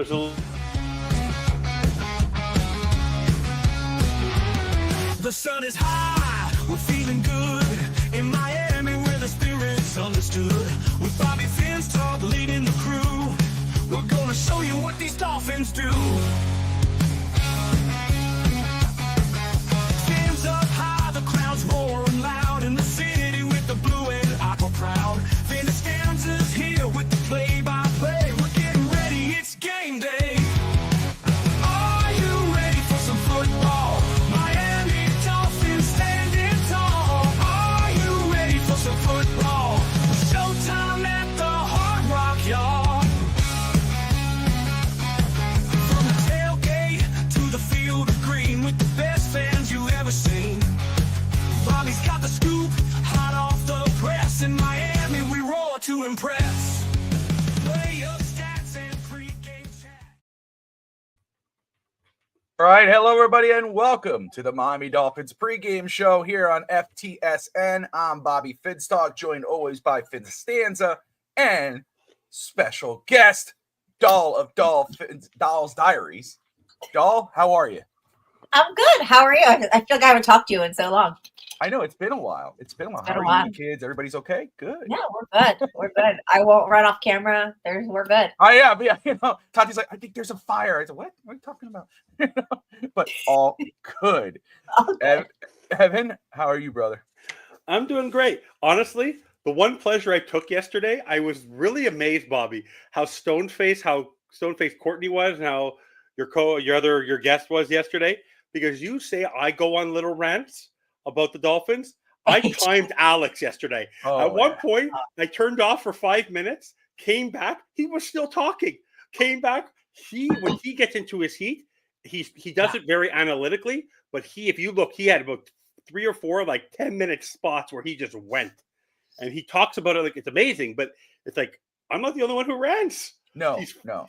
There's a The sun is high, we're feeling good. In Miami where the spirit's understood. With Bobby Finstock leading the crew. We're gonna show you what these Dolphins do. Fins up high, the crowd's roaring loud. In the city with the blue and aqua proud. Fin Stanza's here with the play-by-play. We're getting ready, it's game day. Are you ready for some football? Miami Dolphins standing tall. Are you ready for some football? Showtime at the Hard Rock Yard. From the tailgate to the field of green with the best fans you ever seen. Bobby's got the scoop, hot off the press. In Miami, we roar to impress. Play up stats and pregame chat. All right, hello everybody, and welcome to the Miami Dolphins pregame show here on FTSN. I'm Bobby Finstock, joined always by Finn Stanza and special guest, Doll of Doll's Diaries. Doll, how are you? I'm good. How are you? I feel like I haven't talked to you in so long. I know it's been a while. How been a are while. you, kids? Everybody's okay? Good. Yeah, we're good. We're good. I won't run off camera. We're good. Yeah, you know, Tati's like, I think there's a fire. I said, what? What are you talking about? But all good. All good. Evan, how are you, brother? I'm doing great. Honestly, the one pleasure I took yesterday, I was really amazed, Bobby, how stone-faced Courtney was, and how your guest was yesterday. Because you say I go on little rants about the Dolphins. I timed Alex yesterday. At one point, I turned off for 5 minutes, came back. He was still talking. Came back. When he gets into his heat, he does it very analytically. But if you look, he had about 3 or 4 like 10-minute spots where he just went, and he talks about it like it's amazing. But it's like I'm not the only one who rants. No.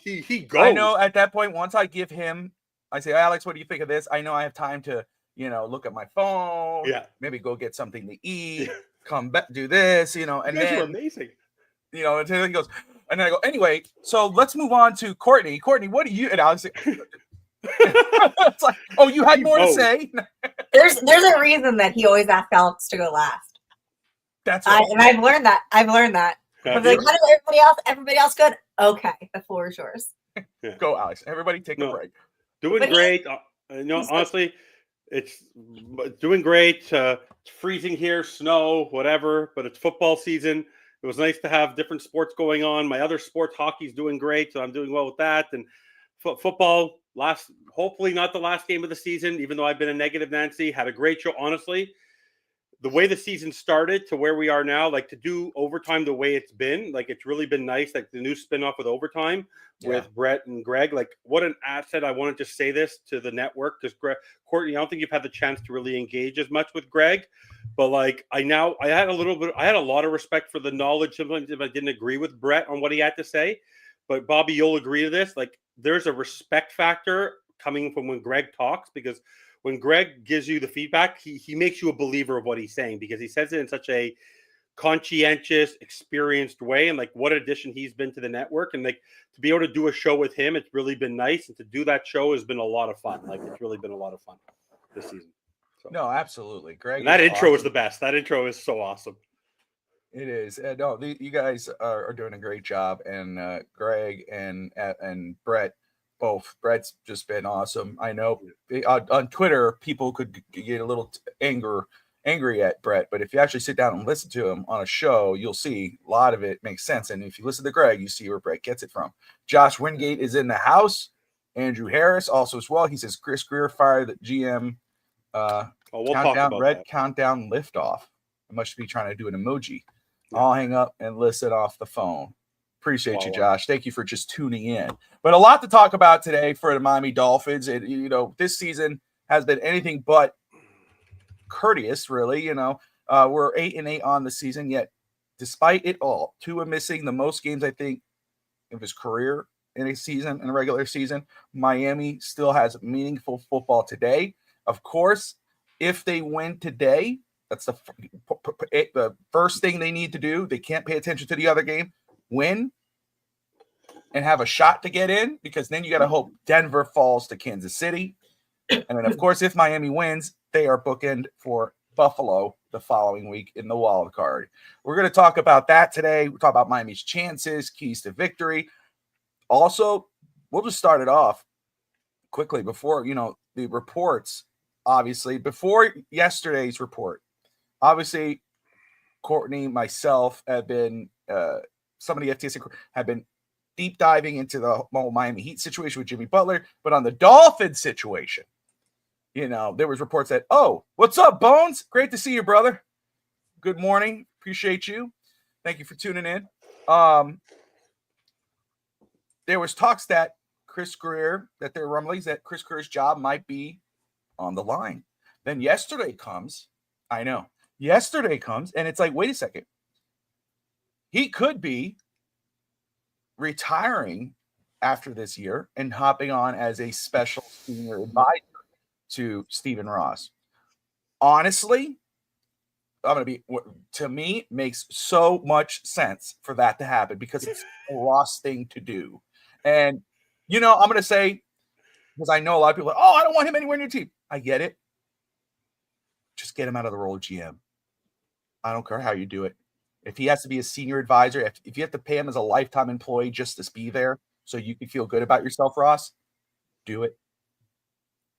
He goes. I know at that point, once I give him, I say, Alex, what do you think of this? I know I have time to, look at my phone. Yeah. Maybe go get something to eat. Come back, do this, and you guys then are amazing. Until he goes, and then I go, anyway. So let's move on to Courtney. Courtney, what do you? And Alex, it's like, oh, you had more to say. There's a reason that he always asks Alex to go last. That's right. And I've learned that. I'm like, how does everybody else good? Okay, the floor is yours. Yeah. Go, Alex. Everybody take a break. Doing great. Honestly, it's doing great. It's freezing here, snow, whatever, but it's football season. It was nice to have different sports going on. My other sport, hockey's doing great, so I'm doing well with that. And football, hopefully not the last game of the season, even though I've been a negative Nancy. Had a great show, honestly. The way the season started to where we are now, like to do overtime the way it's been, like it's really been nice. Like the new spinoff with overtime with Brett and Greg, like what an asset. I wanted to say this to the network because Courtney, I don't think you've had the chance to really engage as much with Greg, but like I had a lot of respect for the knowledge. Sometimes if I didn't agree with Brett on what he had to say, but Bobby, you'll agree to this. Like there's a respect factor coming from when Greg talks, because when Greg gives you the feedback, he makes you a believer of what he's saying because he says it in such a conscientious, experienced way. And like what addition he's been to the network, and like to be able to do a show with him, it's really been nice. And to do that show has been a lot of fun. Like it's really been a lot of fun this season. So. No, absolutely. Greg. And that intro is the best. That intro is so awesome. It is. No, you guys are doing a great job. And Greg and Brett, both. Brett's just been awesome. I know on Twitter, people could get a little angry at Brett, but if you actually sit down and listen to him on a show, you'll see a lot of it makes sense. And if you listen to Greg, you see where Brett gets it from. Josh Wingate is in the house. Andrew Harris also as well. He says Chris Grier fired the GM countdown liftoff. I must be trying to do an emoji. Yeah. I'll hang up and listen off the phone. Appreciate you, Josh. Thank you for just tuning in. But a lot to talk about today for the Miami Dolphins. This season has been anything but courteous, really. We're 8-8 on the season, yet despite it all, Tua missing the most games, I think, of his career in a regular season, Miami still has meaningful football today. Of course, if they win today, that's the first thing they need to do. They can't pay attention to the other game. Win, and have a shot to get in, because then you got to hope Denver falls to Kansas City. And then, of course, if Miami wins, they are bookend for Buffalo the following week in the wild card. We're going to talk about that today. We'll talk about Miami's chances, keys to victory. Also, we'll just start it off quickly before, the reports, obviously, before yesterday's report. Obviously, Courtney, myself have been, some of the FTS have been deep diving into the whole Miami Heat situation with Jimmy Butler, but on the Dolphins situation, there was reports that, oh, what's up, Bones? Great to see you, brother. Good morning. Appreciate you. Thank you for tuning in. There was talks that there were rumblings that Chris Grier's job might be on the line. Then yesterday comes, and it's like, wait a second. He could be retiring after this year and hopping on as a special senior advisor to Stephen Ross. Honestly, to me, makes so much sense for that to happen, because it's a Ross thing to do. And, I'm going to say, because I know a lot of people are, I don't want him anywhere near your team. I get it. Just get him out of the role of GM. I don't care how you do it. If he has to be a senior advisor, if you have to pay him as a lifetime employee just to be there so you can feel good about yourself, Ross, do it.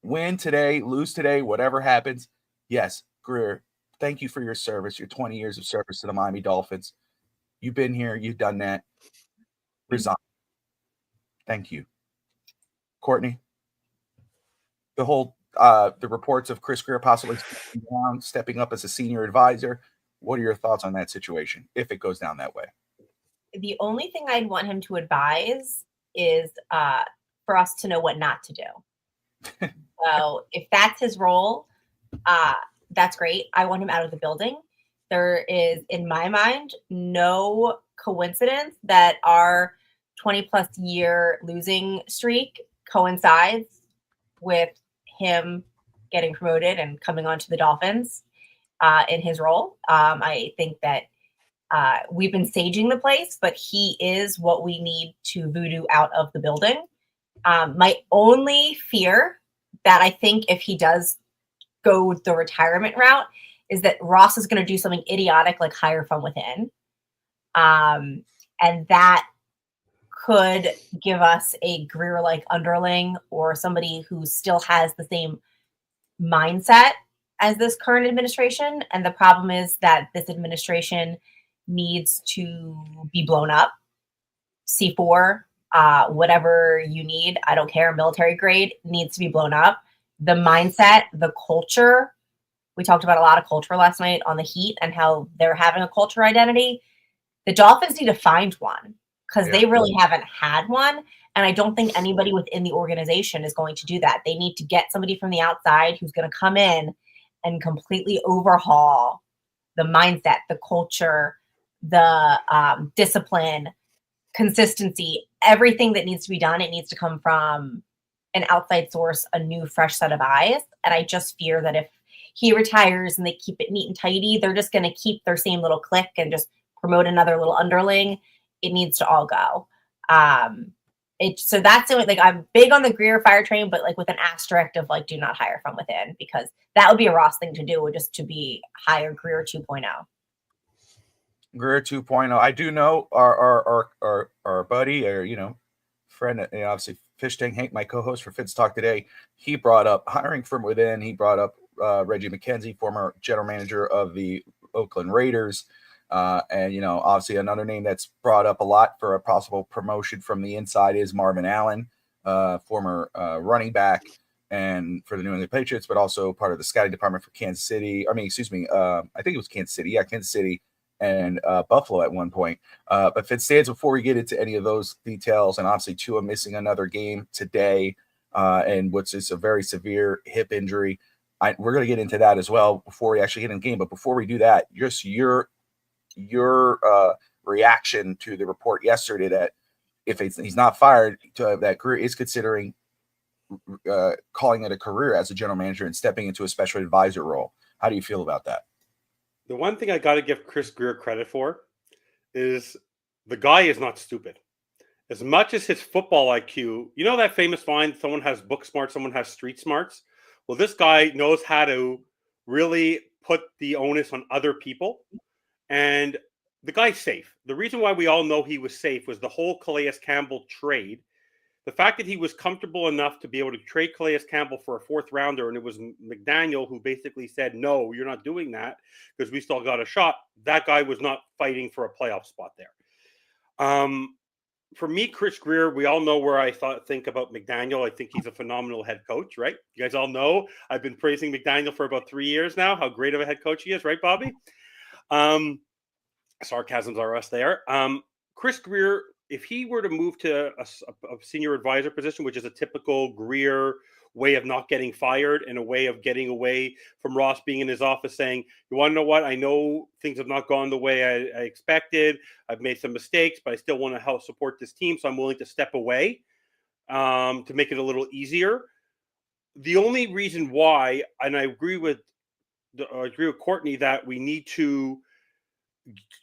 Win today, lose today, whatever happens. Yes, Grier, thank you for your service, your 20 years of service to the Miami Dolphins. You've been here. You've done that. Resign. Thank you. Courtney, the reports of Chris Grier possibly stepping up as a senior advisor. What are your thoughts on that situation if it goes down that way? The only thing I'd want him to advise is for us to know what not to do. So if that's his role, that's great. I want him out of the building. There is, in my mind, no coincidence that our 20-plus year losing streak coincides with him getting promoted and coming on to the Dolphins in his role. I think that we've been saging the place, but he is what we need to voodoo out of the building. My only fear that I think if he does go the retirement route is that Ross is going to do something idiotic like hire from within. And that could give us a Grier-like underling or somebody who still has the same mindset as this current administration. And the problem is that this administration needs to be blown up. C4, whatever you need, I don't care, military grade, needs to be blown up. The mindset, the culture, we talked about a lot of culture last night on the Heat and how they're having a culture identity. The Dolphins need to find one, because they really haven't had one. And I don't think anybody within the organization is going to do that. They need to get somebody from the outside who's going to come in and completely overhaul the mindset, the culture, the discipline, consistency, everything that needs to be done. It needs to come from an outside source, a new, fresh set of eyes. And I just fear that if he retires and they keep it neat and tidy, they're just going to keep their same little clique and just promote another little underling. It needs to all go. So that's it. Like, I'm big on the Grier fire train, but like with an asterisk of like, do not hire from within, because that would be a Ross thing to do, just to be hire Grier 2.0. Grier 2.0. I do know our buddy, or friend, obviously Fish Tank Hank, my co-host for Fitz Talk today. He brought up hiring from within. He brought up Reggie McKenzie, former general manager of the Oakland Raiders. And obviously another name that's brought up a lot for a possible promotion from the inside is Marvin Allen, former running back and for the New England Patriots, but also part of the scouting department for Kansas City. I think it was Kansas City. Yeah, Kansas City and Buffalo at one point. But Fitz stands, before we get into any of those details, and obviously Tua missing another game today, and what's just a very severe hip injury. We're going to get into that as well before we actually get in the game. But before we do that, just your reaction to the report yesterday that if he's not fired, that Grier is considering calling it a career as a general manager and stepping into a special advisor role. How do you feel about that? The one thing I got to give Chris Grier credit for is the guy is not stupid. as much as his football IQ, you know that famous line, someone has book smarts, someone has street smarts? Well, this guy knows how to really put the onus on other people. And the guy's safe. The reason why we all know he was safe was the whole Calais Campbell trade. The fact that he was comfortable enough to be able to trade Calais Campbell for a fourth rounder, and it was McDaniel who basically said, no, you're not doing that because we still got a shot. That guy was not fighting for a playoff spot there. For me, Chris Grier, we all know where I think about McDaniel. I think he's a phenomenal head coach, right? You guys all know I've been praising McDaniel for about 3 years now, how great of a head coach he is, right, Bobby? Sarcasms are us there. Chris Grier, if he were to move to a senior advisor position, which is a typical Grier way of not getting fired and a way of getting away from Ross being in his office saying, you want to know what? I know things have not gone the way I expected. I've made some mistakes, but I still want to help support this team. So I'm willing to step away to make it a little easier. The only reason why, and I agree with Courtney that we need to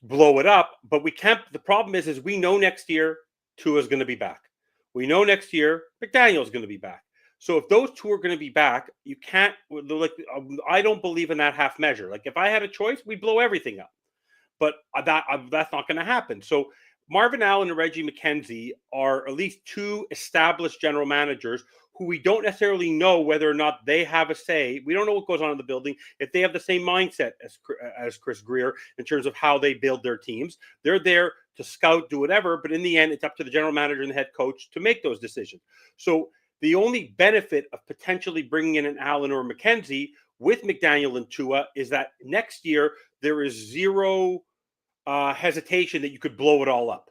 blow it up, but we can't. The problem is we know next year Tua is going to be back. We know next year McDaniel is going to be back. So if those two are going to be back, you can't. Like, I don't believe in that half measure. Like, if I had a choice, we'd blow everything up. But that's not going to happen. So Marvin Allen and Reggie McKenzie are at least two established general managers who we don't necessarily know whether or not they have a say. We don't know what goes on in the building, if they have the same mindset as Chris Grier in terms of how they build their teams. They're there to scout, do whatever, but in the end, it's up to the general manager and the head coach to make those decisions. So the only benefit of potentially bringing in an Allen or McKenzie with McDaniel and Tua is that next year there is zero hesitation that you could blow it all up,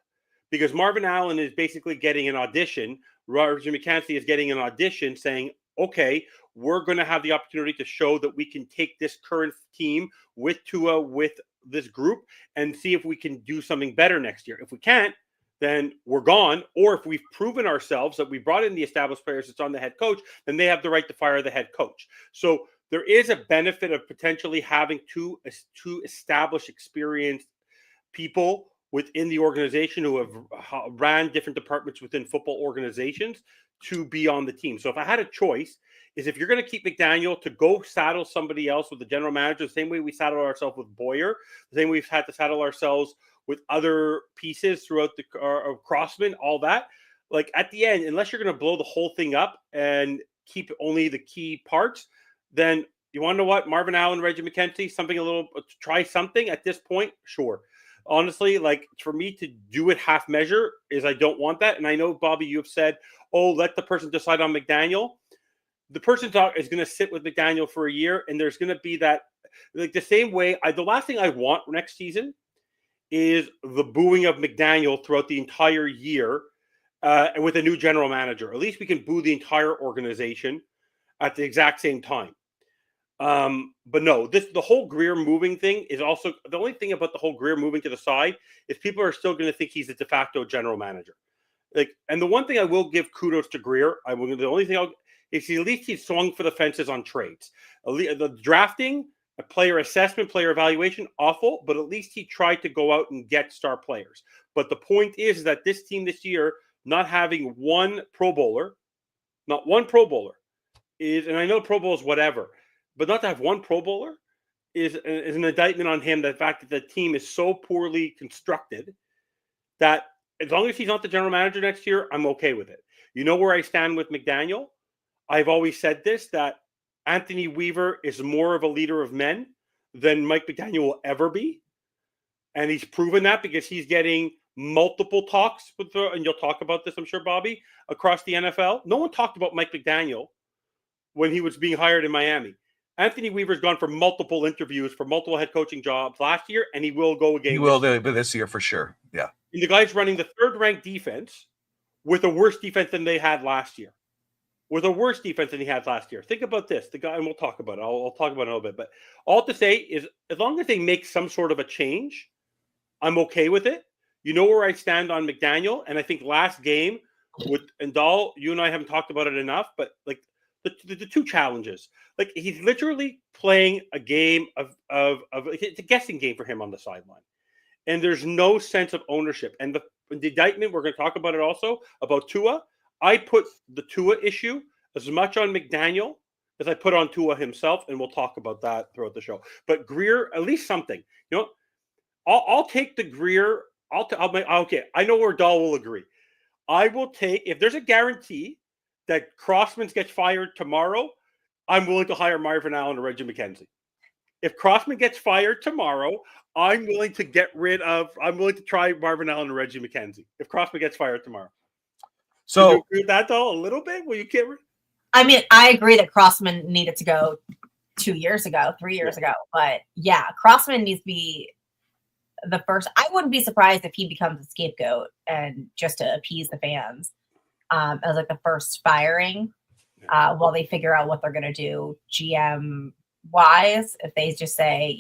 because Marvin Allen is basically getting an audition. Roger McKenzie is getting an audition saying, okay, we're going to have the opportunity to show that we can take this current team with Tua, with this group, and see if we can do something better next year. If we can't, then we're gone. Or if we've proven ourselves that we brought in the established players that's on the head coach, then they have the right to fire the head coach. So there is a benefit of potentially having two established, experienced people within the organization who have ran different departments within football organizations to be on the team. So if I had a choice, is if you're going to keep McDaniel, to go saddle somebody else with the general manager, the same way we saddled ourselves with Boyer, the same way we've had to saddle ourselves with other pieces throughout the Crossman, all that. Like, at the end, unless you're going to blow the whole thing up and keep only the key parts, then you want to know what? Marvin Allen, Reggie McKenzie, try something at this point, sure. Honestly, like, for me to do it half measure is I don't want that. And I know, Bobby, you have said, oh, let the person decide on McDaniel. The person is going to sit with McDaniel for a year, and there's going to be that, like, the same way. The last thing I want next season is the booing of McDaniel throughout the entire year and with a new general manager. At least we can boo the entire organization at the exact same time. But no, the whole Grier moving thing is also, the only thing about the whole Grier moving to the side is people are still going to think he's a de facto general manager. Like, and the one thing I will give kudos to Grier, the only thing is at least he swung for the fences on trades. The drafting, player assessment, player evaluation, awful, but at least he tried to go out and get star players. But the point is that this team this year, not having one Pro Bowler, is, and I know Pro Bowl is whatever, but not to have one Pro Bowler is an indictment on him. The fact that the team is so poorly constructed that as long as he's not the general manager next year, I'm okay with it. You know where I stand with McDaniel? I've always said this, that Anthony Weaver is more of a leader of men than Mike McDaniel will ever be. And he's proven that because he's getting multiple talks with and you'll talk about this, I'm sure, Bobby, across the NFL. No one talked about Mike McDaniel when he was being hired in Miami. Anthony Weaver's gone for multiple interviews for multiple head coaching jobs last year, and he will go again. He will this year for sure. Yeah. And the guy's running the third-ranked defense with a worse defense than they had last year. With a worse defense than he had last year. Think about this. The guy, and we'll talk about it. I'll talk about it in a little bit. But all to say is, as long as they make some sort of a change, I'm okay with it. You know where I stand on McDaniel, and I think last game with Dahl, you and I haven't talked about it enough, but like the two challenges, like he's literally playing a game of it's a guessing game for him on the sideline, and there's no sense of ownership. And indictment, we're going to talk about it also, about Tua. I put the Tua issue as much on McDaniel as I put on Tua himself, and we'll talk about that throughout the show. But Grier, at least something. I'll take the Grier. Okay, I know where Dahl will agree. I will take, if there's a guarantee that Crossman gets fired tomorrow, I'm willing to hire Marvin Allen or Reggie McKenzie. If Crossman gets fired tomorrow, I'm willing to try Marvin Allen and Reggie McKenzie. If Crossman gets fired tomorrow. So do you agree with that, though, a little bit? Well, you can't. I mean, I agree that Crossman needed to go 2 years ago, 3 years ago. But yeah, Crossman needs to be the first. I wouldn't be surprised if he becomes a scapegoat and just to appease the fans as like the first firing while they figure out what they're going to do GM wise. If they just say,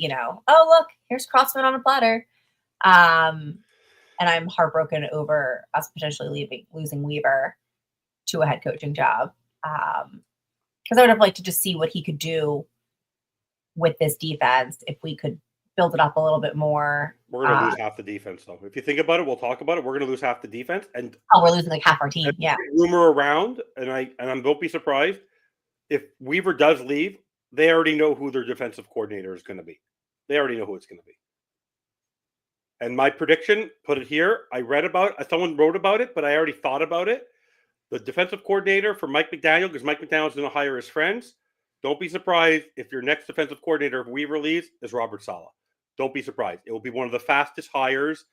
oh, look, here's Crossman on a platter. And I'm heartbroken over us potentially losing Weaver to a head coaching job. Because I would have liked to just see what he could do with this defense if we could build it up a little bit more. We're going to lose half the defense, though. If you think about it, we'll talk about it. We're going to lose half the defense, and we're losing like half our team. Yeah. Rumor around, and I don't be surprised if Weaver does leave. They already know who their defensive coordinator is going to be. They already know who it's going to be. And my prediction, put it here. I read about it. Someone wrote about it, but I already thought about it. The defensive coordinator for Mike McDaniel, because Mike McDaniel's going to hire his friends. Don't be surprised if your next defensive coordinator, if Weaver leaves, is Robert Saleh. Don't be surprised. It will be one of the fastest hires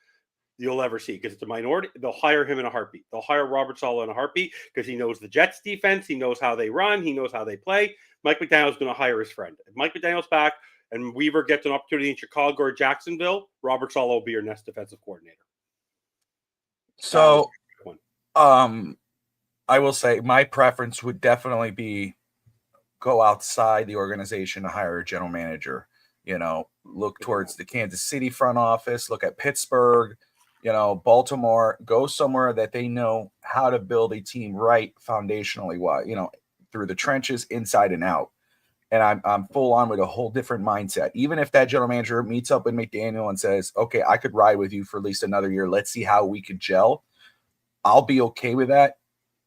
you'll ever see because it's a minority. They'll hire him in a heartbeat. They'll hire Robert Saleh in a heartbeat because he knows the Jets defense. He knows how they run. He knows how they play. Mike McDaniel's going to hire his friend. If Mike McDaniel's back and Weaver gets an opportunity in Chicago or Jacksonville, Robert Saleh will be your next defensive coordinator. So, I will say my preference would definitely be go outside the organization to hire a general manager. Look towards the Kansas City front office, look at Pittsburgh, Baltimore, go somewhere that they know how to build a team right foundationally, through the trenches, inside and out. And I'm full on with a whole different mindset. Even if that general manager meets up with McDaniel and says, okay, I could ride with you for at least another year. Let's see how we could gel. I'll be okay with that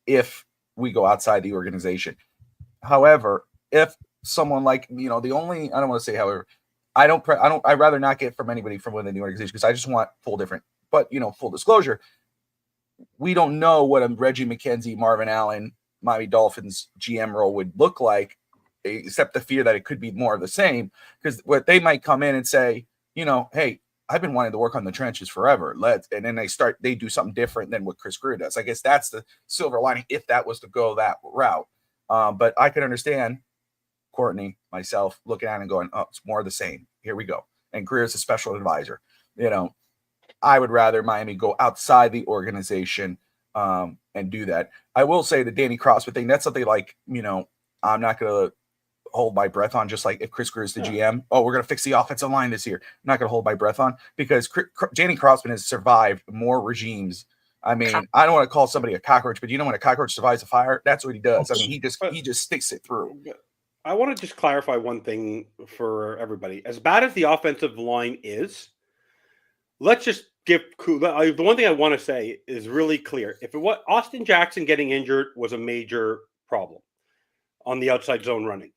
if we go outside the organization. However, if someone like, I don't want to say, however, I'd rather not get from anybody from within the organization because I just want full disclosure. We don't know what a Reggie McKenzie, Marvin Allen, Miami Dolphins GM role would look like, except the fear that it could be more of the same. Because what they might come in and say, hey, I've been wanting to work on the trenches forever. And then they do something different than what Chris Grier does. I guess that's the silver lining if that was to go that route. But I could understand Courtney, myself, looking at it and going, oh, it's more of the same. Here we go. And Grier's a special advisor. I would rather Miami go outside the organization and do that. I will say the Danny Crossman thing, that's something like, I'm not going to hold my breath on, just like if Chris Grier is the GM. Oh, we're going to fix the offensive line this year. I'm not going to hold my breath on because Danny Crossman has survived more regimes. I mean, I don't want to call somebody a cockroach, but when a cockroach survives a fire, that's what he does. I mean, he just sticks it through. I want to just clarify one thing for everybody. As bad as the offensive line is, let's just give the one thing I want to say is really clear. If Austin Jackson getting injured was a major problem on the outside zone running.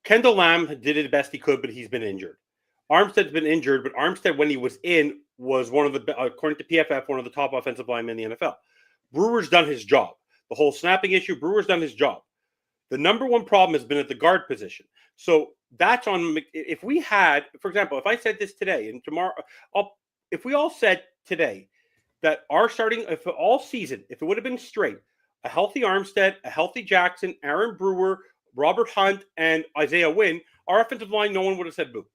Kendall Lamb did the best he could, but he's been injured. Armstead's been injured, but Armstead, when he was in, was one of the, according to PFF, one of the top offensive linemen in the NFL. Brewer's done his job. The whole snapping issue, Brewer's done his job. The number one problem has been at the guard position. So that's on. If we had, for example, if I said this today and tomorrow, if we all said today that our starting, if all season, if it would have been straight, a healthy Armstead, a healthy Jackson, Aaron Brewer, Robert Hunt, and Isaiah Wynn, our offensive line, no one would have said boo.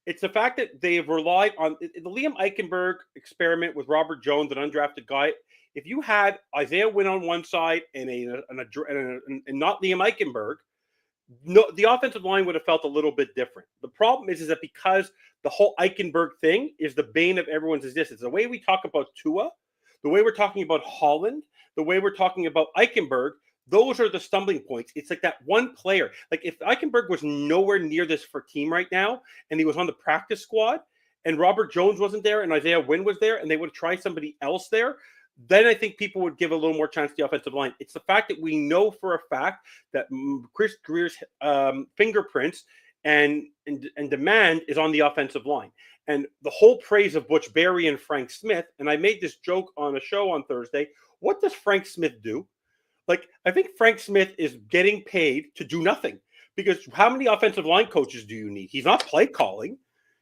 It's the fact that they've relied on the Liam Eichenberg experiment with Robert Jones, an undrafted guy. If you had Isaiah Wynn on one side and not Liam Eichenberg, no, the offensive line would have felt a little bit different. The problem is that because the whole Eichenberg thing is the bane of everyone's existence. The way we talk about Tua, the way we're talking about Holland, the way we're talking about Eichenberg, those are the stumbling points. It's like that one player. Like if Eichenberg was nowhere near this for team right now and he was on the practice squad and Robert Jones wasn't there and Isaiah Wynn was there and they would try somebody else there, then I think people would give a little more chance to the offensive line. It's the fact that we know for a fact that Chris Grier's fingerprints and demand is on the offensive line. And the whole praise of Butch Berry and Frank Smith, and I made this joke on a show on Thursday, what does Frank Smith do? Like, I think Frank Smith is getting paid to do nothing, because how many offensive line coaches do you need? He's not play calling.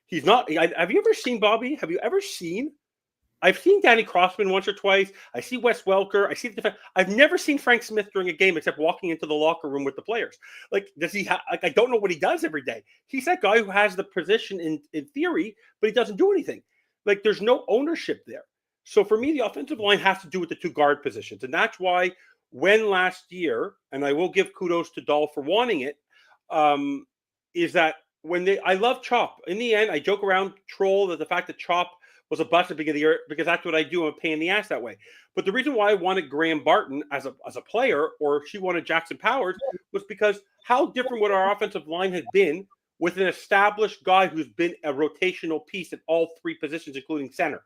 He's not. Have you ever seen Bobby? Have you ever seen? I've seen Danny Crossman once or twice. I see Wes Welker. I see the defense. I've never seen Frank Smith during a game except walking into the locker room with the players. Like, does he? Like, I don't know what he does every day. He's that guy who has the position in theory, but he doesn't do anything. Like, there's no ownership there. So for me, the offensive line has to do with the two guard positions, and that's why when last year, and I will give kudos to Dahl for wanting it, is that when I love Chop. In the end, I joke around, troll that the fact that Chop was a bust at the beginning of the year, because that's what I do. I'm a pain in the ass that way. But the reason why I wanted Graham Barton as a player, or she wanted Jackson Powers, was because how different would our offensive line have been with an established guy who's been a rotational piece at all three positions, including center.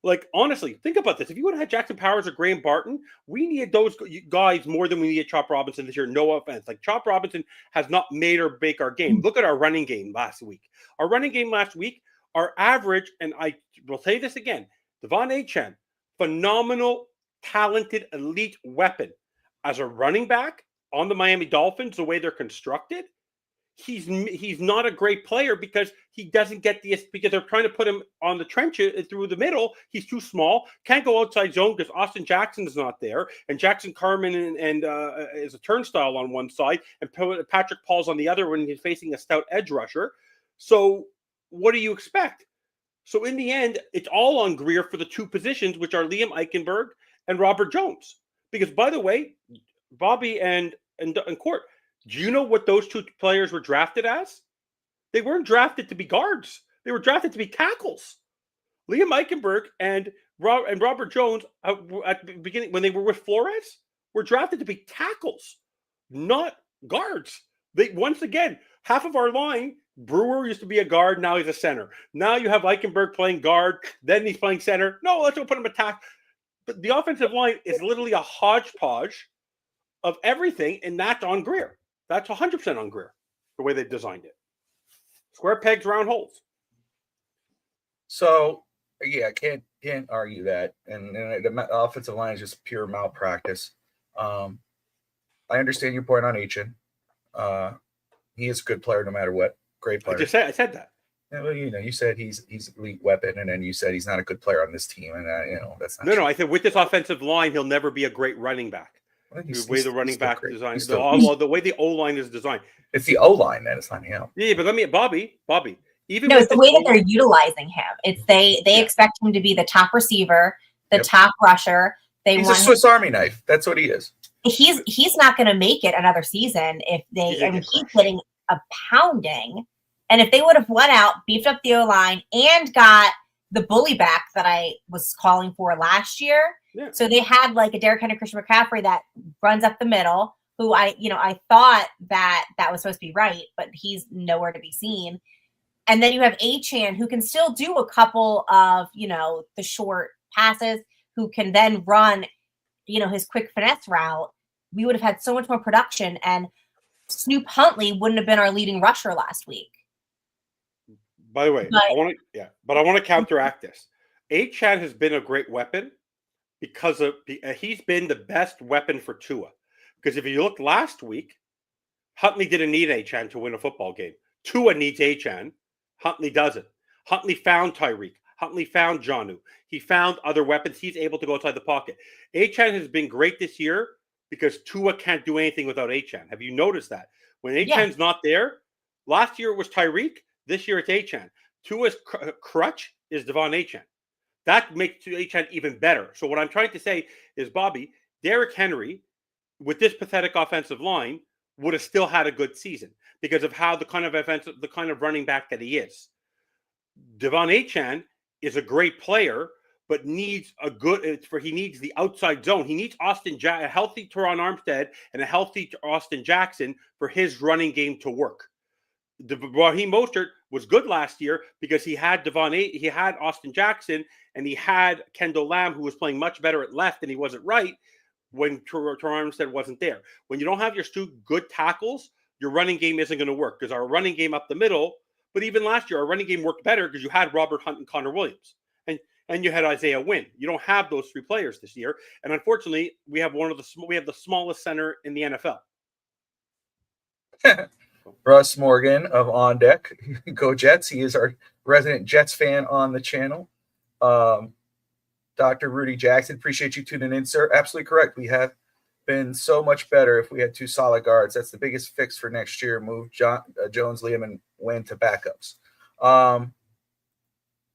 Like, honestly, think about this. If you would have had Jackson Powers or Graham Barton, we needed those guys more than we needed Chop Robinson this year. No offense. Like, Chop Robinson has not made or break our game. Look at our running game last week. Our running game last week, our average, and I will say this again, Devon Achane, phenomenal, talented, elite weapon. As a running back on the Miami Dolphins, the way they're constructed, he's not a great player because he doesn't get because they're trying to put him on the trenches through the middle. He's too small, can't go outside zone because Austin Jackson is not there, and Jackson Carman and is a turnstile on one side, and Patrick Paul's on the other when he's facing a stout edge rusher. So what do you expect? So in the end, it's all on Grier for the two positions, which are Liam Eichenberg and Robert Jones. Because, by the way, Bobby and Court, do you know what those two players were drafted as? They weren't drafted to be guards. They were drafted to be tackles. Liam Eichenberg and Robert Jones, at the beginning, when they were with Flores, were drafted to be tackles, not guards. Once again, half of our line, Brewer used to be a guard, now he's a center. Now you have Eichenberg playing guard, then he's playing center. No, let's go put him attack. But the offensive line is literally a hodgepodge of everything, and that's on Grier. That's 100% on Grier, the way they've designed it. Square pegs, round holes. So, yeah, can't argue that. And the offensive line is just pure malpractice. I understand your point on Achane. He is a good player no matter what. Great player. I said that. Yeah, well, you said he's elite weapon, and then you said he's not a good player on this team, and that's not. No. I said with this offensive line, he'll never be a great running back. Well, The way the running back design, the way the O line is designed. It's the O line that it's not him. Yeah, but Bobby. Even no, it's the way that they're utilizing him. It's they expect him to be the top receiver, the top rusher. He's a Swiss Army knife. That's what he is. He's not going to make it another season if he's getting a pounding. And if they would have went out, beefed up the O-line, and got the bully back that I was calling for last year. Yeah. So they had like a Derrick Henry, Christian McCaffrey that runs up the middle, who I thought that was supposed to be right, but he's nowhere to be seen. And then you have Achane, who can still do a couple of, the short passes, who can then run, his quick finesse route. We would have had so much more production, and Snoop Huntley wouldn't have been our leading rusher last week. By the way, I want to counteract this. Achane has been a great weapon because he's been the best weapon for Tua. Because if you look last week, Huntley didn't need Achane to win a football game. Tua needs Achane. Huntley doesn't. Huntley found Tyreek. Huntley found Jonnu. He found other weapons. He's able to go outside the pocket. Achane has been great this year because Tua can't do anything without Achane. Have you noticed that? When Achane's not there, last year it was Tyreek. This year it's Achane. Tua's crutch is Devon Achane. That makes Achane even better. So what I'm trying to say is, Bobby, Derrick Henry, with this pathetic offensive line, would have still had a good season because of how the kind of running back that he is. Devon Achane is a great player, but needs he needs the outside zone. He needs a healthy Teron Armstead and a healthy Austin Jackson for his running game to work. Raheem Mostert was good last year because he had he had Austin Jackson, and he had Kendall Lamb, who was playing much better at left, and he wasn't right when Terron Armstead wasn't there. When you don't have your two good tackles, your running game isn't going to work because our running game up the middle. But even last year, our running game worked better because you had Robert Hunt and Connor Williams, and you had Isaiah Wynn. You don't have those three players this year, and unfortunately, we have the smallest center in the NFL. Russ Morgan of On Deck, go Jets. He is our resident Jets fan on the channel. Dr. Rudy Jackson, appreciate you tuning in, sir. Absolutely correct. We have been so much better if we had two solid guards. That's the biggest fix for next year. Move Jones, Liam, and Wynn to backups.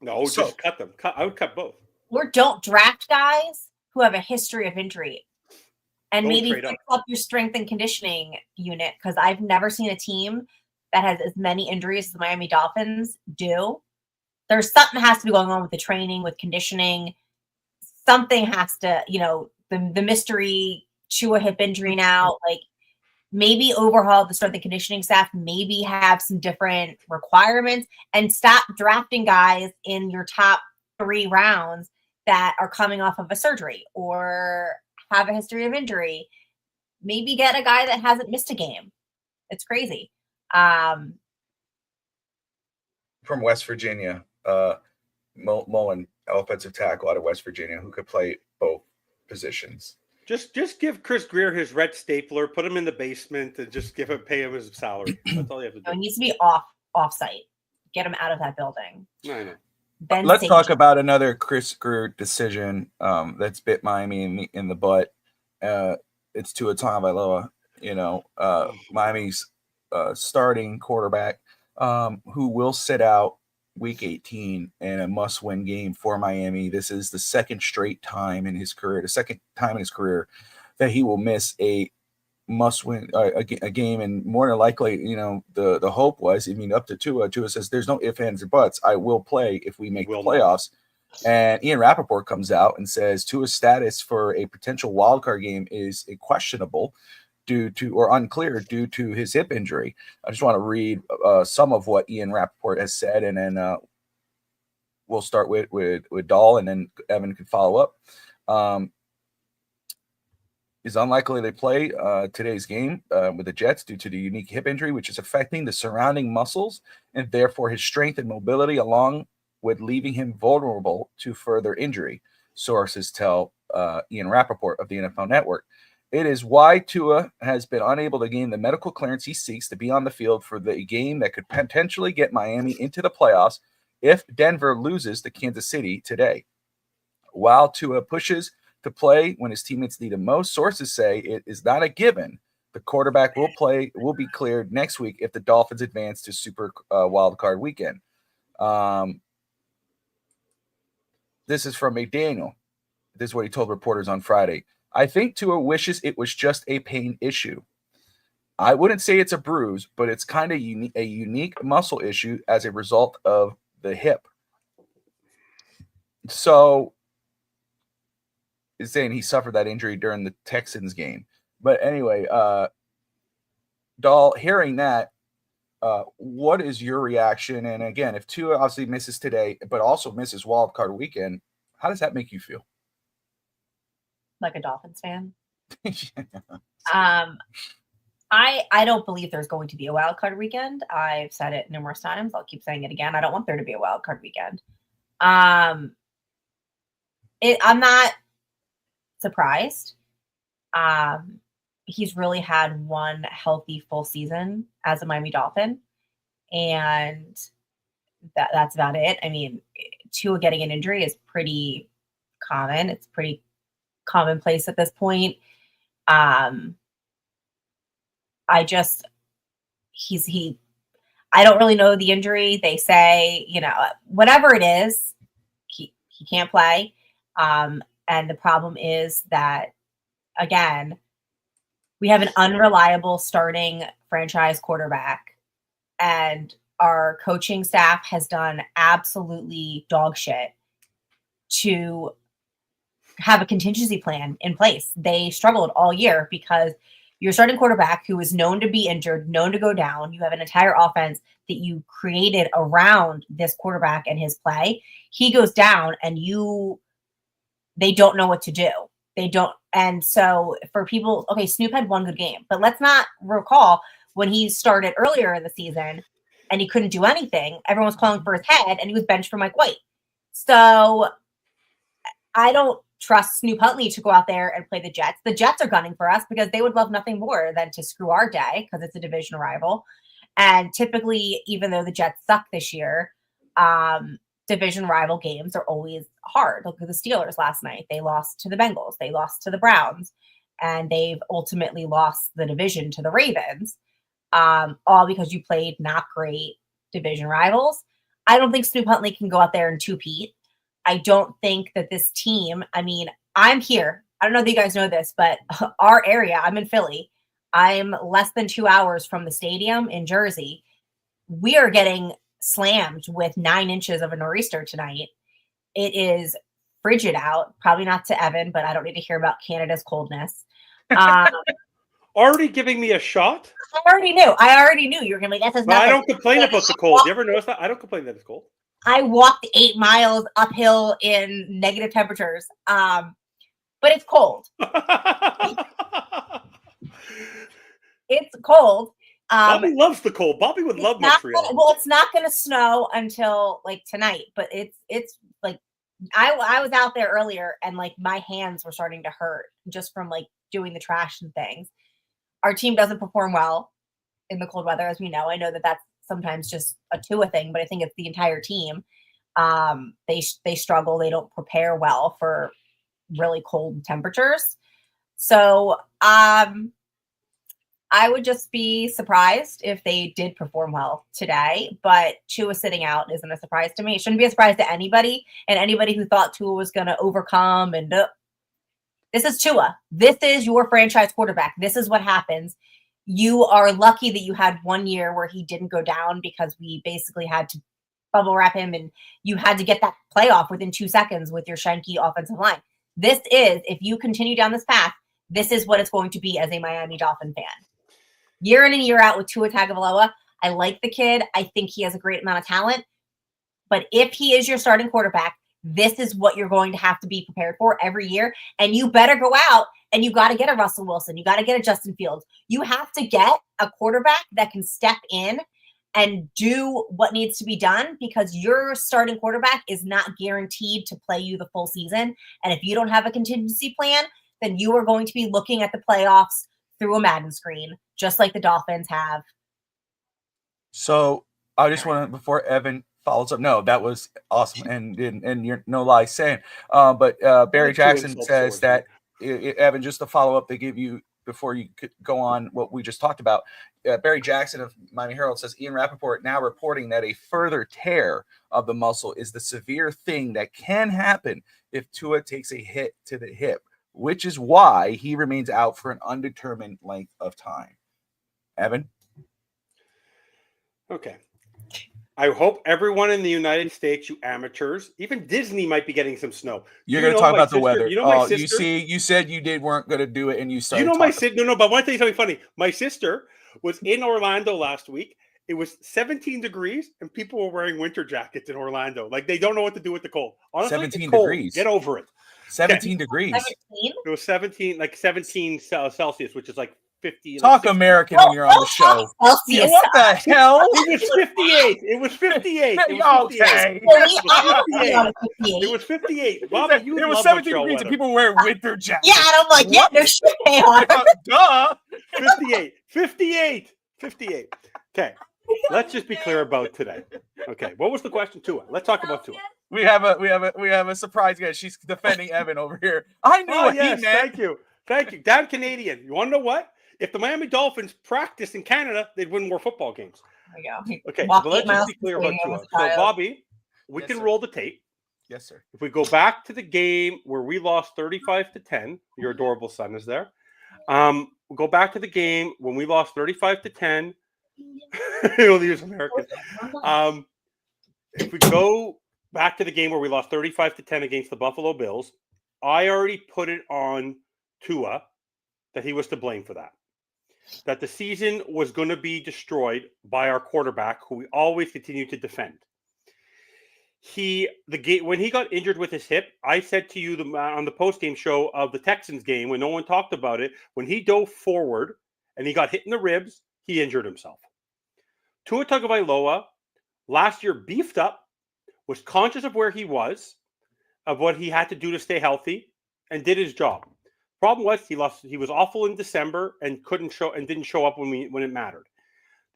Just cut them. I would cut both. Or don't draft guys who have a history of injury. And maybe fix up your strength and conditioning unit, because I've never seen a team that has as many injuries as the Miami Dolphins do. There's something has to be going on with the training, with conditioning. Something has to, the mystery Tua hip injury now, like maybe overhaul the strength and conditioning staff, maybe have some different requirements, and stop drafting guys in your top 3 rounds that are coming off of a surgery or have a history of injury. Maybe get a guy that hasn't missed a game. It's crazy. From West Virginia, Mullen, offensive tackle out of West Virginia, who could play both positions. Just give Chris Grier his red stapler, put him in the basement, and just pay him his salary. That's all you have to do. It needs to be off-site. Get him out of that building. I know. Let's talk about another Chris Grier decision that's bit Miami in the butt. It's Tua Tagovailoa, Miami's starting quarterback, who will sit out Week 18 in a must-win game for Miami. This is the second time in his career that he will miss a must-win a game, and more than likely, the hope was, up to Tua. Tua says, "There's no ifs, ands, or buts. I will play if we make the playoffs." And Ian Rappaport comes out and says Tua's status for a potential wildcard game is questionable unclear due to his hip injury. I just want to read some of what Ian Rappaport has said, and then we'll start with Dahl, and then Evan can follow up. It's unlikely they play today's game with the Jets due to the unique hip injury, which is affecting the surrounding muscles and therefore his strength and mobility, along with leaving him vulnerable to further injury, sources tell Ian Rappaport of the NFL Network. It is why Tua has been unable to gain the medical clearance he seeks to be on the field for the game that could potentially get Miami into the playoffs if Denver loses to Kansas City today. While Tua pushes to play when his teammates need him most, sources say it is not a given the quarterback will be cleared next week if the Dolphins advance to Super Wildcard Weekend. This is from McDaniel. This is what he told reporters on Friday. I think Tua wishes it was just a pain issue. I wouldn't say it's a bruise, but it's kind of a unique muscle issue as a result of the hip. So is saying he suffered that injury during the Texans game. But anyway, Dahl, hearing that, what is your reaction? And again, if Tua obviously misses today, but also misses Wild Card Weekend, how does that make you feel? Like a Dolphins fan? I don't believe there's going to be a wild card weekend. I've said it numerous times. I'll keep saying it again. I don't want there to be a wild card weekend. I'm not surprised. He's really had one healthy full season as a Miami Dolphin, and that's about it. I mean, Tua getting an injury is pretty common. It's pretty commonplace at this point. I don't really know the injury. They say, whatever it is, he can't play. And the problem is that, again, we have an unreliable starting franchise quarterback, and our coaching staff has done absolutely dog shit to have a contingency plan in place. They struggled all year because Your starting quarterback, who is known to be injured, known to go down, you have an entire offense that you created around this quarterback and his play. He goes down, and they don't know what to do. They don't. And so for people, okay, Snoop had one good game, but let's not recall when he started earlier in the season and he couldn't do anything. Everyone was calling for his head, and he was benched for Mike White. So I don't trust Snoop Huntley to go out there and play the Jets. The Jets are gunning for us because they would love nothing more than to screw our day because it's a division rival. And typically, even though the Jets suck this year, division rival games are always hard. Look at the Steelers last night. They lost to the Bengals. They lost to the Browns. And they've ultimately lost the division to the Ravens, all because you played not great division rivals. I don't think Snoop Huntley can go out there and two-peat. I don't think that this team, I mean, I'm here. I don't know if you guys know this, but our area, I'm in Philly. I'm less than 2 hours from the stadium in Jersey. We are getting slammed with 9 inches of a nor'easter tonight. It is frigid out. Probably not to Evan, but I don't need to hear about Canada's coldness. Already giving me a shot? I already knew you were going to be, that's as But I nothing. don't complain about the cold. You ever notice that? I don't complain that it's cold. I walked 8 miles uphill in negative temperatures. But it's cold. It's cold. Bobby loves the cold. Bobby would love Montreal. It's not going to snow until like tonight, but it's like I was out there earlier and like my hands were starting to hurt just from like doing the trash and things. Our team doesn't perform well in the cold weather, as we know. I know that that's sometimes just a Tua thing, but I think it's the entire team. They struggle. They don't prepare well for really cold temperatures. So I would just be surprised if they did perform well today, but Tua sitting out isn't a surprise to me. It shouldn't be a surprise to anybody, and anybody who thought Tua was going to overcome. And this is Tua. This is your franchise quarterback. This is what happens. You are lucky that you had 1 year where he didn't go down because we basically had to bubble wrap him, and you had to get that playoff within 2 seconds with your shanky offensive line. This is, if you continue down this path, this is what it's going to be as a Miami Dolphin fan. Year in and year out with Tua Tagovailoa, I like the kid. I think he has a great amount of talent. But if he is your starting quarterback, this is what you're going to have to be prepared for every year. And you better go out and you got to get a Russell Wilson. You got to get a Justin Fields. You have to get a quarterback that can step in and do what needs to be done, because your starting quarterback is not guaranteed to play you the full season. And if you don't have a contingency plan, then you are going to be looking at the playoffs through a Madden screen, just like the Dolphins have. So I just want to, before Evan follows up, no, that was awesome, and you're no lie saying. But Barry Jackson says that Evan, just to follow up, they give you before you could go on what we just talked about. Barry Jackson of Miami Herald says Ian Rappaport now reporting that a further tear of the muscle is the severe thing that can happen if Tua takes a hit to the hip, which is why he remains out for an undetermined length of time. Evan? Okay. I hope everyone in the United States, you amateurs, even Disney might be getting some snow. You're going to talk about the weather. You know my sister? You said you weren't going to do it, and you started. You know my sister? No, but I want to tell you something funny. My sister was in Orlando last week. It was 17 degrees, and people were wearing winter jackets in Orlando. Like, they don't know what to do with the cold. Honestly, 17 cold. degrees. Get over it. 17 degrees. 17? It was 17 Celsius, which is like 50. Talk like American when you're on the show. Celsius. What the hell? It was 58. It was 58. It was 58. Okay. It was 58. Bobby, you it was love 17 Montreal degrees weather. and people were wearing winter jackets. Yeah, and I'm like, yeah, no shit they are. Duh. 58. Okay. Let's just be clear about today. Okay. What was the question? Tua. Let's talk about Tua. We have a surprise guest. She's defending Evan over here. I knew what he meant. Thank you. Down Canadian. You want to know what? If the Miami Dolphins practiced in Canada, they'd win more football games. There you go. Okay, but let's just be clear about Tua. So, Bobby, we can roll the tape. Yes, sir. If we go back to the game where we lost 35-10, your adorable son is there. We'll go back to the game when we lost 35-10. He'll use American. If we go back to the game where we lost 35-10 against the Buffalo Bills, I already put it on Tua that he was to blame for that. that the season was going to be destroyed by our quarterback, who we always continue to defend. When he got injured with his hip, I said to you on the post-game show of the Texans game, when no one talked about it, when he dove forward and he got hit in the ribs, he injured himself. Tua Tagovailoa last year beefed up, was conscious of where he was, of what he had to do to stay healthy, and did his job. Problem was he was awful in December and didn't show up when it mattered.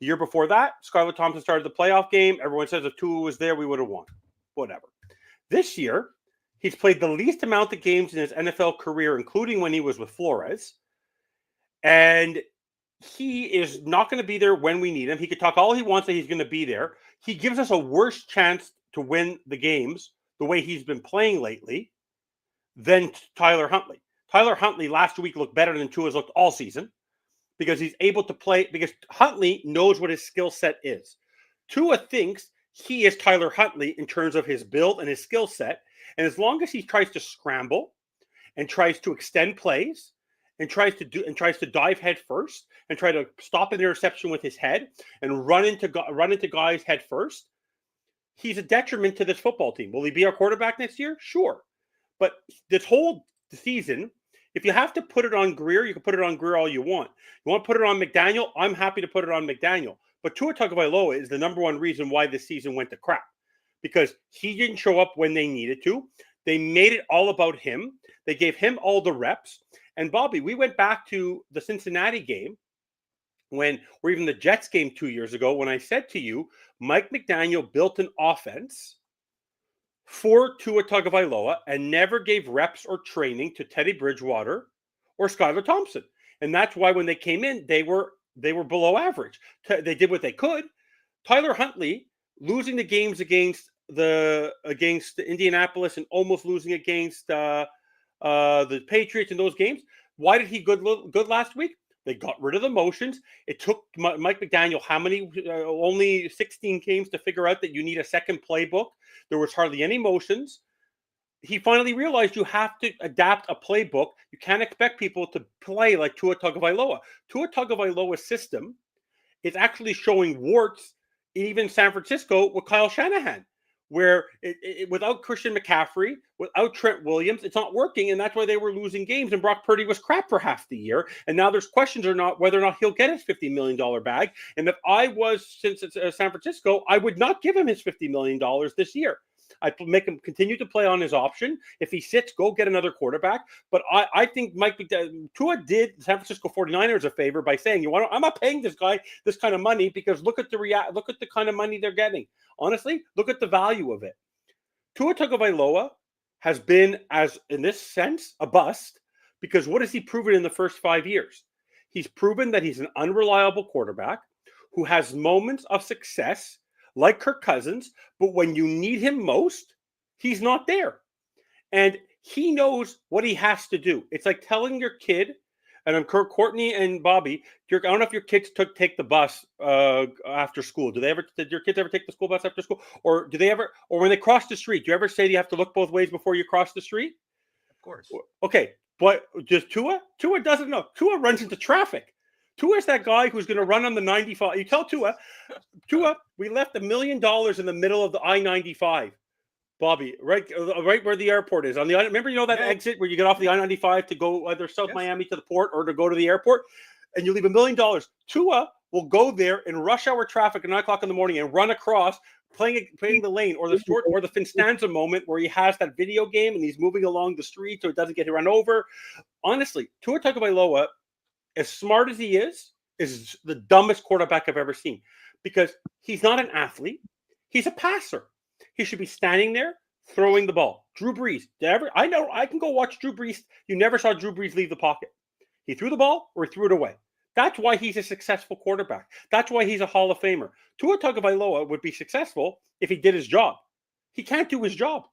The year before that, Skylar Thompson started the playoff game. Everyone says if Tua was there, we would have won. Whatever. This year, he's played the least amount of games in his NFL career, including when he was with Flores. And he is not going to be there when we need him. He could talk all he wants that he's going to be there. He gives us a worse chance to win the games the way he's been playing lately than Tyler Huntley. Tyler Huntley last week looked better than Tua's looked all season because he's able to play, because Huntley knows what his skill set is. Tua thinks he is Tyler Huntley in terms of his build and his skill set. And as long as he tries to scramble and tries to extend plays and tries to dive head first and try to stop an interception with his head and run into guys head first, he's a detriment to this football team. Will he be our quarterback next year? Sure. But this whole season, if you have to put it on Grier, you can put it on Grier all you want. You want to put it on McDaniel? I'm happy to put it on McDaniel. But Tua Tagovailoa is the number one reason why this season went to crap, because he didn't show up when they needed to. They made it all about him. They gave him all the reps. And Bobby, we went back to the Cincinnati game or even the Jets game 2 years ago, when I said to you, Mike McDaniel built an offense for Tua Tagovailoa and never gave reps or training to Teddy Bridgewater or Skylar Thompson. And that's why when they came in, they were below average. They did what they could. Tyler Huntley losing the games against Indianapolis and almost losing against the Patriots in those games. Why did he good last week? They got rid of the motions. It took Mike McDaniel only 16 games to figure out that you need a second playbook. There was hardly any motions. He finally realized you have to adapt a playbook. You can't expect people to play like Tua Tagovailoa. Tua Tagovailoa's system is actually showing warts even in San Francisco with Kyle Shanahan, where without Christian McCaffrey, without Trent Williams, it's not working, and that's why they were losing games, and Brock Purdy was crap for half the year, and now there's questions whether or not he'll get his $50 million bag, and if I was since it's San Francisco, I would not give him his $50 million this year. I'd make him continue to play on his option. If he sits, go get another quarterback. But I think Tua did San Francisco 49ers a favor by saying, I'm not paying this guy this kind of money, because look at the kind of money they're getting. Honestly, look at the value of it. Tua Tagovailoa has been, in this sense, a bust, because what has he proven in the first 5 years? He's proven that he's an unreliable quarterback who has moments of success like Kirk Cousins, but when you need him most, he's not there. And he knows what he has to do. It's like telling your kid, and I'm Courtney and Bobby, I don't know if your kids take the bus after school. Did your kids ever take the school bus after school? Or when they cross the street, do you ever say you have to look both ways before you cross the street? Of course. Okay, but does Tua? Tua doesn't know. Tua runs into traffic. Tua's that guy who's going to run on the 95. You tell Tua, we left $1 million in the middle of the I-95. Bobby, right where the airport is. Remember, that exit where you get off the I-95 to go either South Miami to the port or to go to the airport, and you leave $1 million. Tua will go there in rush hour traffic at 9 o'clock in the morning and run across, playing the lane, or the Finstanza moment where he has that video game and he's moving along the street so it doesn't get run over. Honestly, Tua Tagovailoa, as smart as he is the dumbest quarterback I've ever seen, because he's not an athlete. He's a passer. He should be standing there throwing the ball. Drew Brees. I know I can go watch Drew Brees. You never saw Drew Brees leave the pocket. He threw the ball or he threw it away. That's why he's a successful quarterback. That's why he's a Hall of Famer. Tua Tagovailoa would be successful if he did his job. He can't do his job.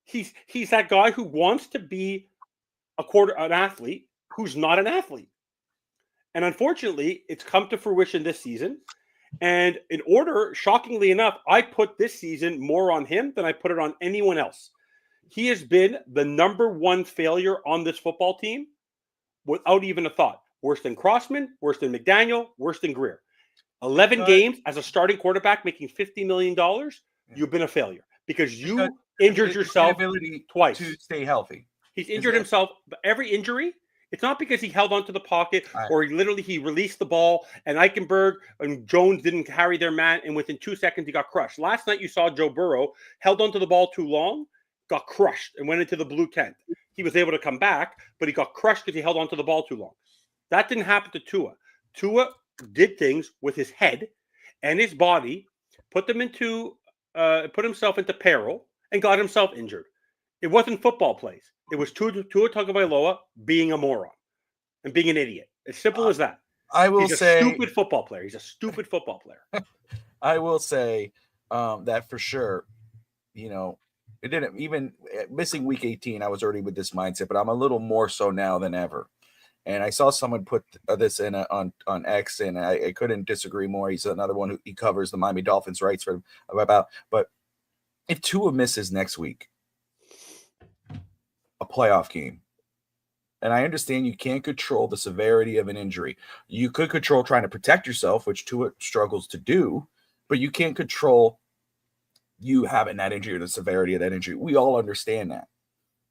He's that guy who wants to be an athlete who's not an athlete. And unfortunately, it's come to fruition this season. And in order, shockingly enough, I put this season more on him than I put it on anyone else. He has been the number one failure on this football team without even a thought. worse than Crossman, worse than McDaniel, worse than Grier. 11 But- games as a starting quarterback making $50 million, you've been a failure because you injured yourself ability twice. to stay healthy. He's injured himself. Every injury, it's not because he held onto the pocket or he released the ball and Eichenberg and Jones didn't carry their man, and within 2 seconds he got crushed. Last night you saw Joe Burrow held onto the ball too long, got crushed, and went into the blue tent. He was able to come back, but he got crushed because he held onto the ball too long. That didn't happen to Tua. Tua did things with his head and his body, put himself into peril, and got himself injured. It wasn't football plays. It was Tua Tagovailoa being a moron and being an idiot. As simple as that. I will He's say a stupid football player. He's a stupid football player. I will say that for sure. You know, it didn't even missing week 18. I was already with this mindset, but I'm a little more so now than ever. And I saw someone put this in on X, and I couldn't disagree more. He's another one who he covers the Miami Dolphins rights for about. But if Tua misses next week, a playoff game, and I understand you can't control the severity of an injury. You could control trying to protect yourself, which Tua struggles to do, but you can't control you having that injury or the severity of that injury. We all understand that.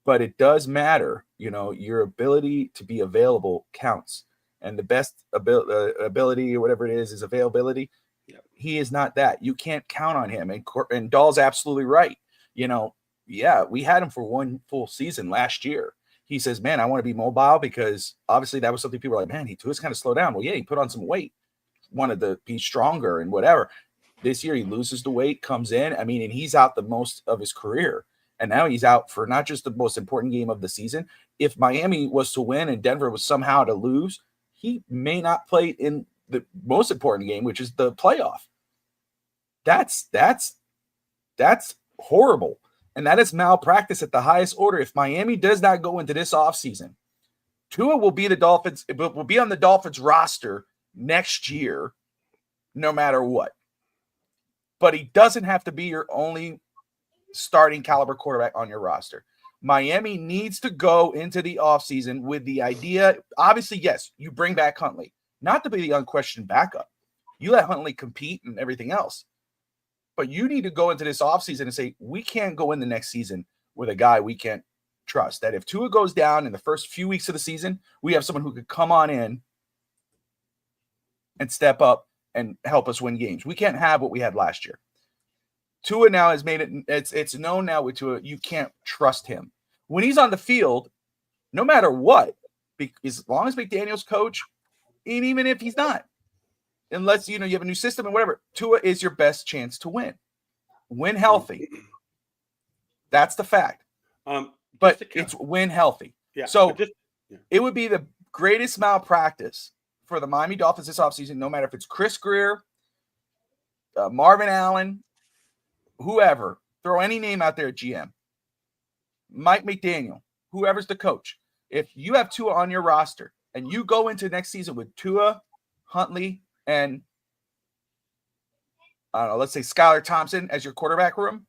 But it does matter, you know, your ability to be available counts. And the best ability or whatever it is availability. Yep. He is not that. You can't count on him. And Dahl's absolutely right. You know, yeah, we had him for one full season last year. He says, man, I want to be mobile because obviously that was something people were like, man, he was kind of slow down. Well, yeah, he put on some weight, wanted to be stronger and whatever. This year he loses the weight, comes in. I mean, and he's out the most of his career. And now he's out for not just the most important game of the season. If Miami was to win and Denver was somehow to lose, he may not play in the most important game, which is the playoff. That's horrible. And that is malpractice at the highest order. If Miami does not go into this offseason, Tua will be will be on the Dolphins roster next year, no matter what. But he doesn't have to be your only starting caliber quarterback on your roster. Miami needs to go into the offseason with the idea, obviously, yes, you bring back Huntley, not to be the unquestioned backup. You let Huntley compete and everything else. But you need to go into this offseason and say, we can't go in the next season with a guy we can't trust. That if Tua goes down in the first few weeks of the season, we have someone who could come on in and step up and help us win games. We can't have what we had last year. Tua now has made it, it's known now with Tua, you can't trust him. When he's on the field, no matter what, as long as McDaniel's coach, and even if he's not, unless you have a new system and whatever, Tua is your best chance to win. Win healthy. That's the fact. But it's win healthy. Yeah. So it would be the greatest malpractice for the Miami Dolphins this offseason, no matter if it's Chris Grier, Marvin Allen, whoever, throw any name out there at GM, Mike McDaniel, whoever's the coach. If you have Tua on your roster and you go into next season with Tua, Huntley, and I don't know, let's say Skylar Thompson as your quarterback room,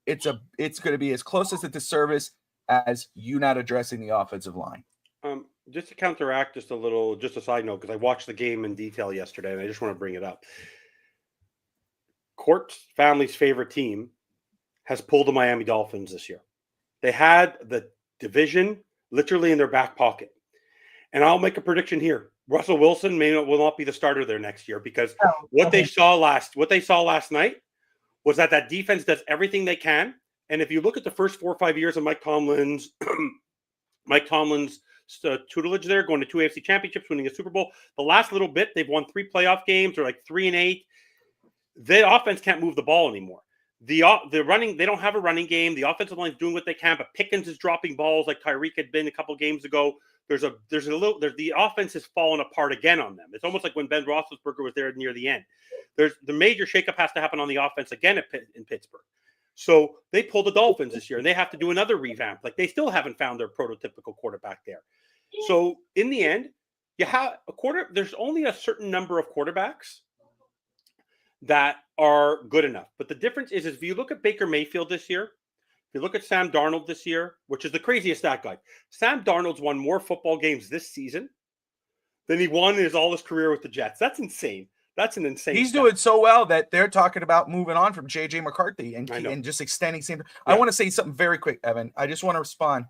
it's going to be as close as a disservice as you not addressing the offensive line. Just to counteract just a side note, because I watched the game in detail yesterday and I just want to bring it up. Court's family's favorite team has pulled the Miami Dolphins this year. They had the division literally in their back pocket. And I'll make a prediction here. Russell Wilson will not be the starter there next year because what they saw last night was that defense does everything they can. And if you look at the first 4 or 5 years of Mike Tomlin's tutelage there, going to 2 AFC championships, winning a Super Bowl, the last little bit, they've won 3 playoff games. They're like 3-8. The offense can't move the ball anymore. The running, they don't have a running game. The offensive line is doing what they can, but Pickens is dropping balls like Tyreek had been a couple games ago. The offense has fallen apart again on them. It's almost like when Ben Roethlisberger was there near the end. The major shakeup has to happen on the offense again in Pittsburgh. So they pulled the Dolphins this year, and they have to do another revamp. Like they still haven't found their prototypical quarterback there. So in the end, there's only a certain number of quarterbacks that are good enough. But the difference is if you look at Baker Mayfield this year, you look at Sam Darnold this year, which is the craziest stat guide, Sam Darnold's won more football games this season than he won in all his career with the Jets. That's insane. That's an insane. He's stat. doing so well that they're talking about moving on from JJ McCarthy and just extending same. I want to say something very quick, Evan. I just want to respond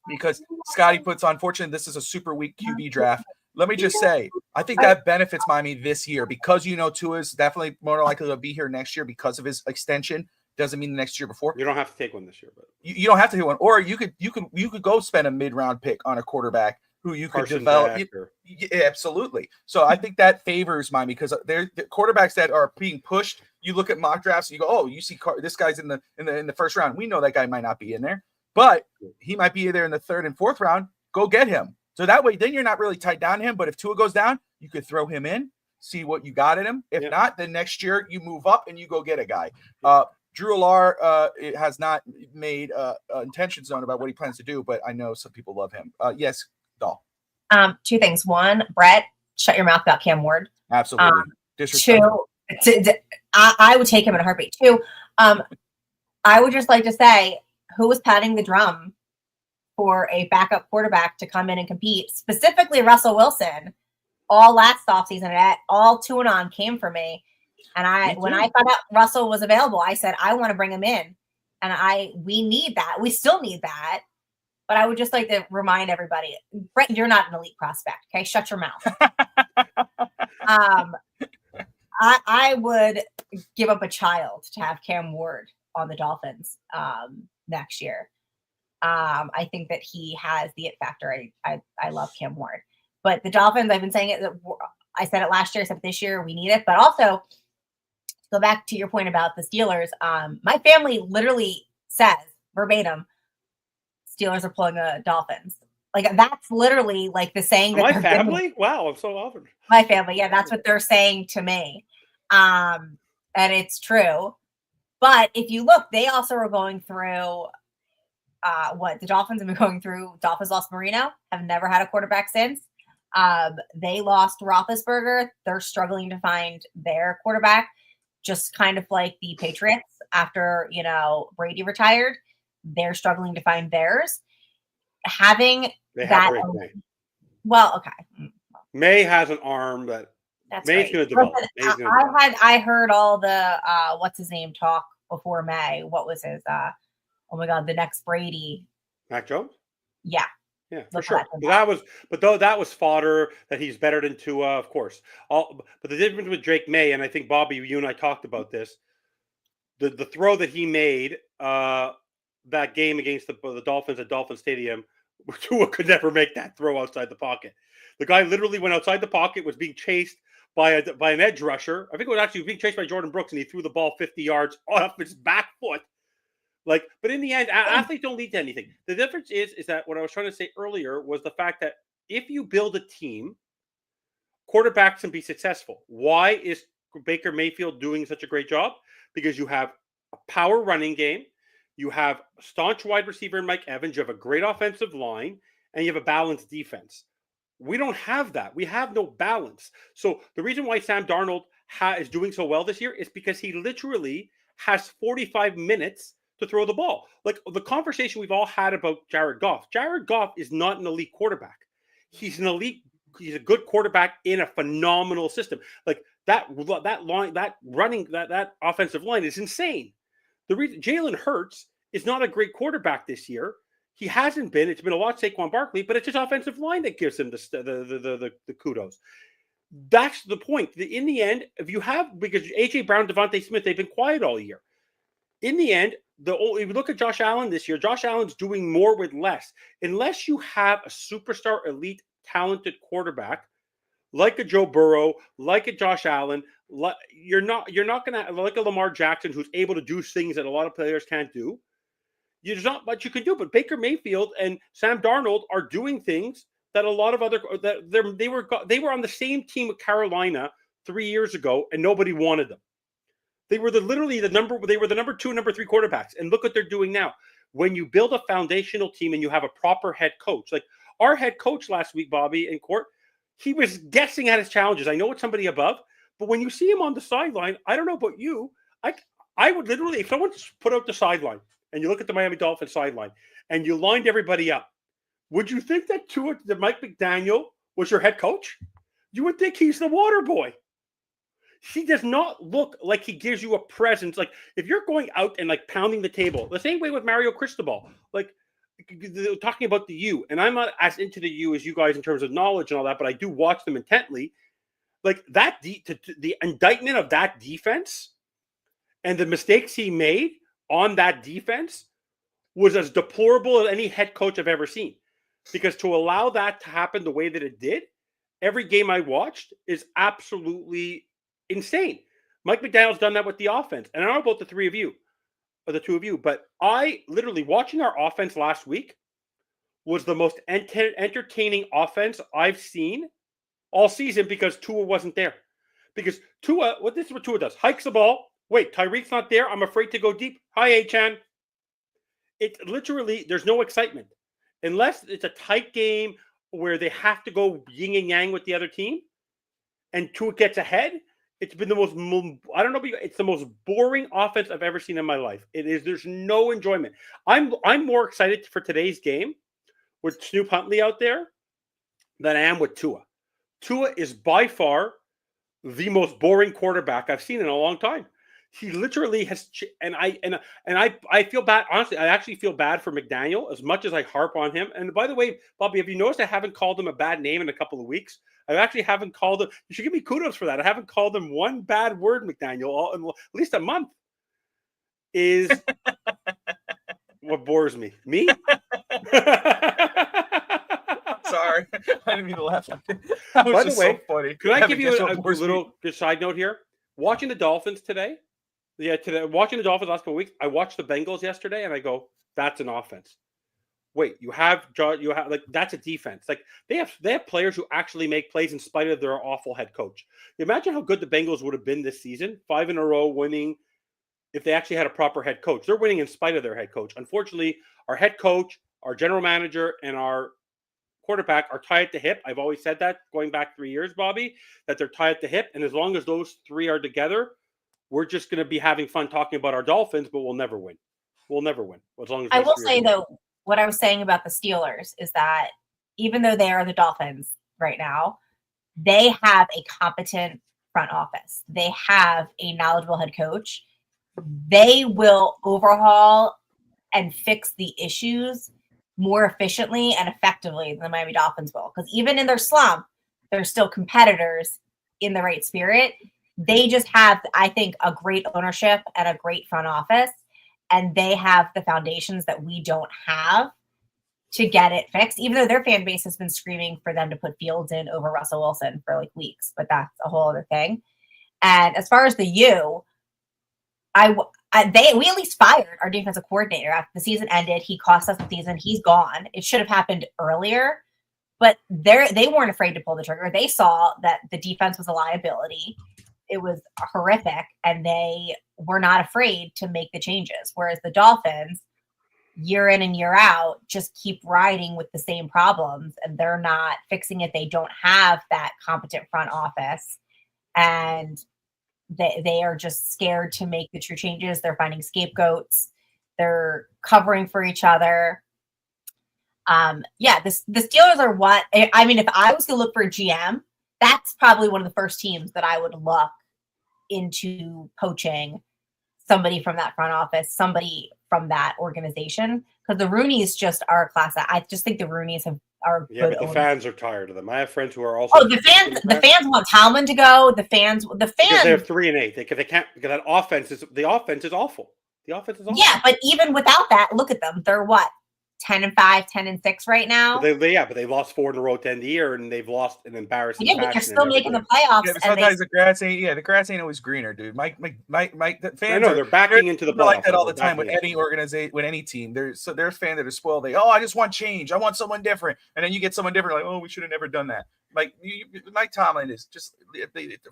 because Scotty puts on, fortunately, this is a super weak QB draft. Let me just say, I think that benefits Miami this year because Tua is definitely more likely to be here next year because of his extension. Doesn't mean the next year before. You don't have to take one this year, but you don't have to take one, or you could go spend a mid-round pick on a quarterback who you could develop. Absolutely. So I think that favors Miami because they're the quarterbacks that are being pushed. You look at mock drafts, and you go, oh, you see this guy's in the first round. We know that guy might not be in there, but he might be there in the third and fourth round. Go get him. So that way, then you're not really tied down to him. But if Tua goes down, you could throw him in, see what you got in him. If not, then next year you move up and you go get a guy. Drew Allar has not made intentions known about what he plans to do, but I know some people love him. Yes, Doll. Two things. One, Brett, shut your mouth about Cam Ward. Absolutely. Two, I would take him in a heartbeat. Two, I would just like to say, who was patting the drum for a backup quarterback to come in and compete? Specifically, Russell Wilson. All last offseason, all to and on came for me. And when I found out Russell was available, I said, I want to bring him in. And we need that. We still need that. But I would just like to remind everybody, Brett, you're not an elite prospect. Okay. Shut your mouth. I would give up a child to have Cam Ward on the Dolphins next year. I think that he has the it factor. I love Cam Ward. But the Dolphins, I've been saying it. I said it last year, I said it this year. We need it. But also, go back to your point about the Steelers. My family literally says verbatim, Steelers are pulling the Dolphins. Like that's literally like the saying that my family. Wow, I'm so honored. My family, yeah, that's what they're saying to me, and it's true. But if you look, they also are going through what the Dolphins have been going through. Dolphins lost Marino, have never had a quarterback since. They lost Roethlisberger. They're struggling to find their quarterback, just kind of like the Patriots after, Brady retired. They're struggling to find theirs. Having that. Well, okay. May has an arm that May's going to develop. I heard all the, what's his name talk before May. What was his, oh my God, the next Brady. Mac Jones? Yeah. Yeah, for sure. That was fodder that he's better than Tua, of course. But the difference with Drake May, and I think Bobby, you and I talked about this, the throw that he made that game against the Dolphins at Dolphin Stadium, Tua could never make that throw outside the pocket. The guy literally went outside the pocket, was being chased by an edge rusher. I think it was actually being chased by Jordan Brooks, and he threw the ball 50 yards off his back foot. But in the end, athletes don't lead to anything. The difference is that what I was trying to say earlier was the fact that if you build a team, quarterbacks can be successful. Why is Baker Mayfield doing such a great job? Because you have a power running game, you have a staunch wide receiver in Mike Evans, you have a great offensive line, and you have a balanced defense. We don't have that. We have no balance. So the reason why Sam Darnold is doing so well this year is because he literally has 45 minutes to throw the ball. Like the conversation we've all had about Jared Goff. Jared Goff is not an elite quarterback. He's a good quarterback in a phenomenal system. Like that offensive line is insane. The reason Jalen Hurts is not a great quarterback this year. He hasn't been. It's been a lot Saquon Barkley, but it's his offensive line that gives him the kudos. That's the point. In the end, because A.J. Brown, Devontae Smith, they've been quiet all year. In the end, if you look at Josh Allen this year, Josh Allen's doing more with less. Unless you have a superstar, elite, talented quarterback like a Joe Burrow, like a Josh Allen, you're not going to like a Lamar Jackson who's able to do things that a lot of players can't do. There's not much you can do. But Baker Mayfield and Sam Darnold are doing things that a lot of they were on the same team with Carolina 3 years ago, and nobody wanted them. They were the number 2, number 3 quarterbacks. And look what they're doing now. When you build a foundational team and you have a proper head coach, like our head coach last week, Bobby, in court, he was guessing at his challenges. I know it's somebody above, but when you see him on the sideline, I don't know about you, I would literally, if someone put out the sideline and you look at the Miami Dolphins sideline, and you lined everybody up, would you think that Mike McDaniel was your head coach? You would think he's the water boy. He does not look like he gives you a presence. Like if you're going out and like pounding the table, the same way with Mario Cristobal, like talking about the U, and I'm not as into the U as you guys in terms of knowledge and all that, but I do watch them intently. Like that, the indictment of that defense and the mistakes he made on that defense was as deplorable as any head coach I've ever seen. Because to allow that to happen the way that it did, every game I watched is absolutely insane. Mike McDaniel's done that with the offense. And I don't know about the three of you, or the two of you, but I literally, watching our offense last week was the most entertaining offense I've seen all season because Tua wasn't there. Because Tua, this is what Tua does. Hikes the ball. Wait, Tyreek's not there. I'm afraid to go deep. Hi, A-Chan. It literally, there's no excitement. Unless it's a tight game where they have to go yin and yang with the other team and Tua gets ahead, it's been the most, I don't know, it's the most boring offense I've ever seen in my life. It is, there's no enjoyment. I'm more excited for today's game with Snoop Huntley out there than I am with Tua. Tua is by far the most boring quarterback I've seen in a long time. He literally has, and I feel bad. Honestly, I actually feel bad for McDaniel as much as I harp on him. And by the way, Bobby, have you noticed I haven't called him a bad name in a couple of weeks? I actually haven't called him. You should give me kudos for that. I haven't called him one bad word, McDaniel, in at least a month. Is what bores me. Me? Sorry, I didn't mean to laugh. That was By just the way, so funny. Can I give you a little little side note here? Watching the Dolphins today, watching the Dolphins last couple of weeks, I watched the Bengals yesterday, and I go, "That's an offense." Wait, you have like that's a defense. Like they have players who actually make plays in spite of their awful head coach. Imagine how good the Bengals would have been this season, 5 in a row winning, if they actually had a proper head coach. They're winning in spite of their head coach. Unfortunately, our head coach, our general manager, and our quarterback are tied at the hip. I've always said that going back 3 years, Bobby, that they're tied at the hip. And as long as those three are together, we're just going to be having fun talking about our Dolphins, but we'll never win. We'll never win. As long as I will say, though, what I was saying about the Steelers is that even though they are the Dolphins right now, they have a competent front office. They have a knowledgeable head coach. They will overhaul and fix the issues more efficiently and effectively than the Miami Dolphins will. Because even in their slump, they're still competitors in the right spirit. They just have, I think, a great ownership and a great front office. And they have the foundations that we don't have to get it fixed, even though their fan base has been screaming for them to put Fields in over Russell Wilson for like weeks. But that's a whole other thing. And as far as the U, we at least fired our defensive coordinator after the season ended. He cost us the season. He's gone. It should have happened earlier, but they weren't afraid to pull the trigger. They saw that the defense was a liability. It was horrific, and they were not afraid to make the changes. Whereas the Dolphins, year in and year out, just keep riding with the same problems, and they're not fixing it. They don't have that competent front office, and they are just scared to make the true changes. They're finding scapegoats. They're covering for each other. The Steelers are what I mean. If I was to look for a GM, that's probably one of the first teams that I would look into poaching somebody from that front office, somebody from that organization, because the Rooneys just are a class. I just think the Rooneys are yeah, good but the owners. fans are tired of them. I have friends who are also. Oh, the fans want Tomlin to go. The fans. Because they're 3-8. They can't, because that offense is awful. The offense is awful. Yeah, but even without that, look at them. They're what? 10-5, 10-6 right now. But they lost 4 in a row to end the year, and they've lost an embarrassing. Yeah, but they're still making the playoffs. Yeah, but sometimes the grass ain't always greener, dude. Mike, the fans. I know they're backing into the playoffs. Like that all the time with any organization, with any team. There's fans that are spoiled. I just want change. I want someone different, and then you get someone different. Like, oh, we should have never done that. Like Mike Tomlin is just.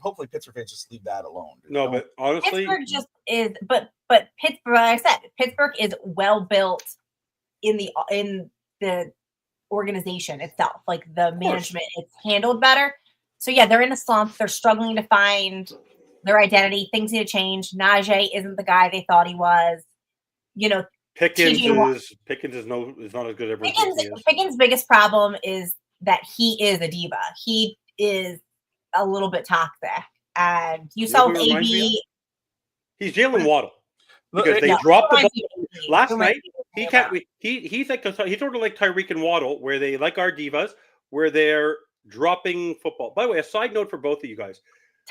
Hopefully, Pittsburgh fans just leave that alone. Dude. No, but honestly, Pittsburgh just is. But Pittsburgh, like I said, Pittsburgh is well built in the organization itself, like the management, it's handled better. So yeah, they're in a slump. They're struggling to find their identity. Things need to change. Najee isn't the guy they thought he was. Pickens TJ Watt. is not as good as everyone thinks he is. Pickens' biggest problem is that he is a diva. He is a little bit toxic, and you saw who with he reminds me of? AB. He's Jalen Waddle Look, because they No, dropped the reminds ball me of AB. last Reminds night. me of He AB. can't. He's sort of like Tyreek and Waddle, where they like our divas, where they're dropping football. By the way, a side note for both of you guys.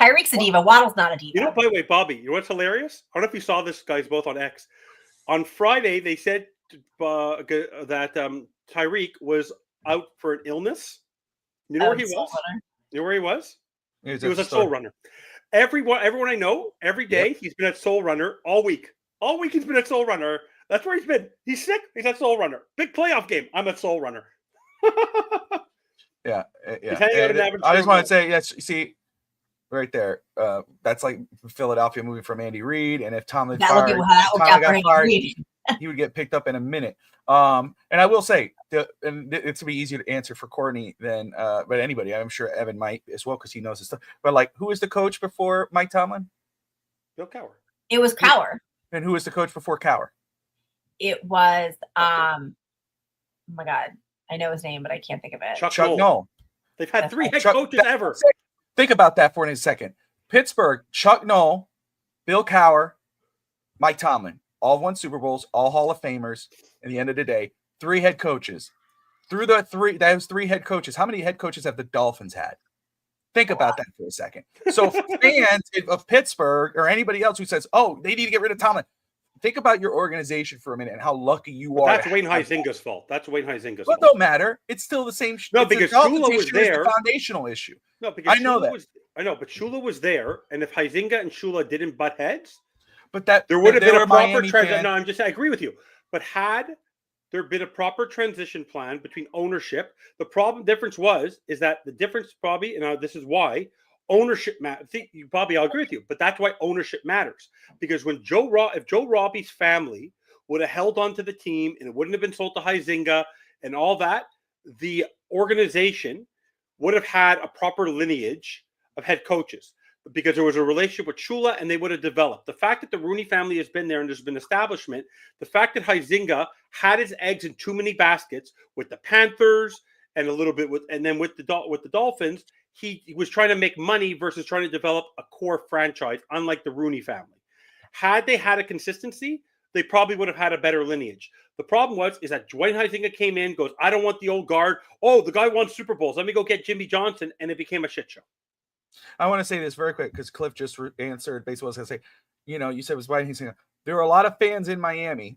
Tyreek's a diva. Waddle's not a diva. You know, by the way, Bobby, you know what's hilarious? I don't know if you saw this, guys, both on X. On Friday, they said that Tyreek was out for an illness. You know where he was? You know where he was? He was at Soul Runner. Everyone I know, every day he's been at Soul Runner all week. All week he's been at Soul Runner. That's where he's been. He's sick. He's at Soul Runner. Big playoff game. I'm at Soul Runner. Yeah. I just want to say, yes, see, right there. That's like Philadelphia moving from Andy Reid, and if Tomlin got fired, he would get picked up in a minute. And I will say, and it's gonna be easier to answer for Courtney than but anybody. I'm sure Evan might as well because he knows his stuff. But like, who was the coach before Mike Tomlin? Bill Cowher. It was Cowher. And who was the coach before Cowher? It was oh my God, I know his name, but I can't think of it. Chuck Noll. They've had 3 head coaches ever. Think about that for a second. Pittsburgh, Chuck Noll, Bill Cowher, Mike Tomlin, all won Super Bowls, all Hall of Famers. At the end of the day, 3 head coaches. Through those 3 head coaches, how many head coaches have the Dolphins had? Think about that for a second. So fans of Pittsburgh or anybody else who says, "Oh, they need to get rid of Tomlin," think about your organization for a minute and how lucky you are. That's Wayne Huizinga's fault. That's Wayne Huizinga's fault. But don't matter. It's still the same. No, because Shula was there. The foundational issue. No, because I know I know, but Shula was there, and if Huizinga and Shula didn't butt heads, but that there would have been a proper transition. No, I agree with you. But had there been a proper transition plan between ownership, the difference is that the difference, Bobby, and this is why ownership matters. Bobby, I'll agree with you, but that's why ownership matters. Because if Joe Robbie's family would have held on to the team and it wouldn't have been sold to Huizinga and all that, the organization would have had a proper lineage of head coaches because there was a relationship with Shula and they would have developed. The fact that the Rooney family has been there and there's been establishment, the fact that Huizinga had his eggs in too many baskets with the Panthers and a little bit with the Dolphins, he was trying to make money versus trying to develop a core franchise, unlike the Rooney family. Had they had a consistency, they probably would have had a better lineage. The problem is that Dwayne Huizinga came in, goes, "I don't want the old guard. Oh, the guy won Super Bowls. Let me go get Jimmy Johnson," and it became a shit show. I want to say this very quick because Cliff just answered basically what I was going to say. You said it was Dwayne Huizinga. There were a lot of fans in Miami.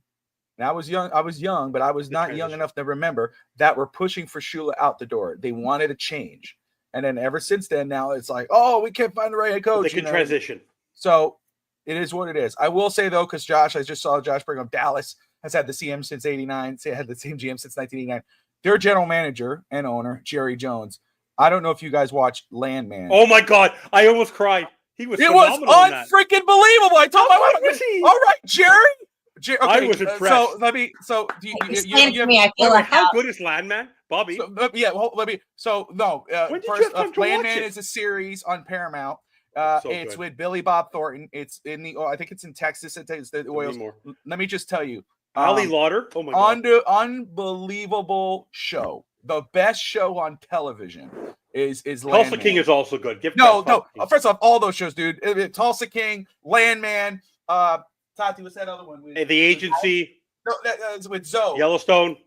And I was young, but I was not young enough to remember that were pushing for Shula out the door. They wanted a change. And then ever since then, now it's like, oh, we can't find the right head coach. They can transition. So it is what it is. I will say, though, because I just saw Josh bring up Dallas has had the CM since 89, had the same GM since 1989. Their general manager and owner, Jerry Jones. I don't know if you guys watched Landman. Oh, my God. I almost cried. It was unfreaking believable. I told my wife, all right, Jerry. Okay, I was impressed. How good is Landman, Bobby? Landman is a series on Paramount. It's with Billy Bob Thornton. It's I think it's in Texas. It's the oils. Let me just tell you, Ali Lauder. Oh my God! Unbelievable show. The best show on television is Tulsa King is also good. First off, all those shows, dude. Tulsa King, Landman. Tati, what's that other one? The Agency. No, that's with Zoe. Yellowstone.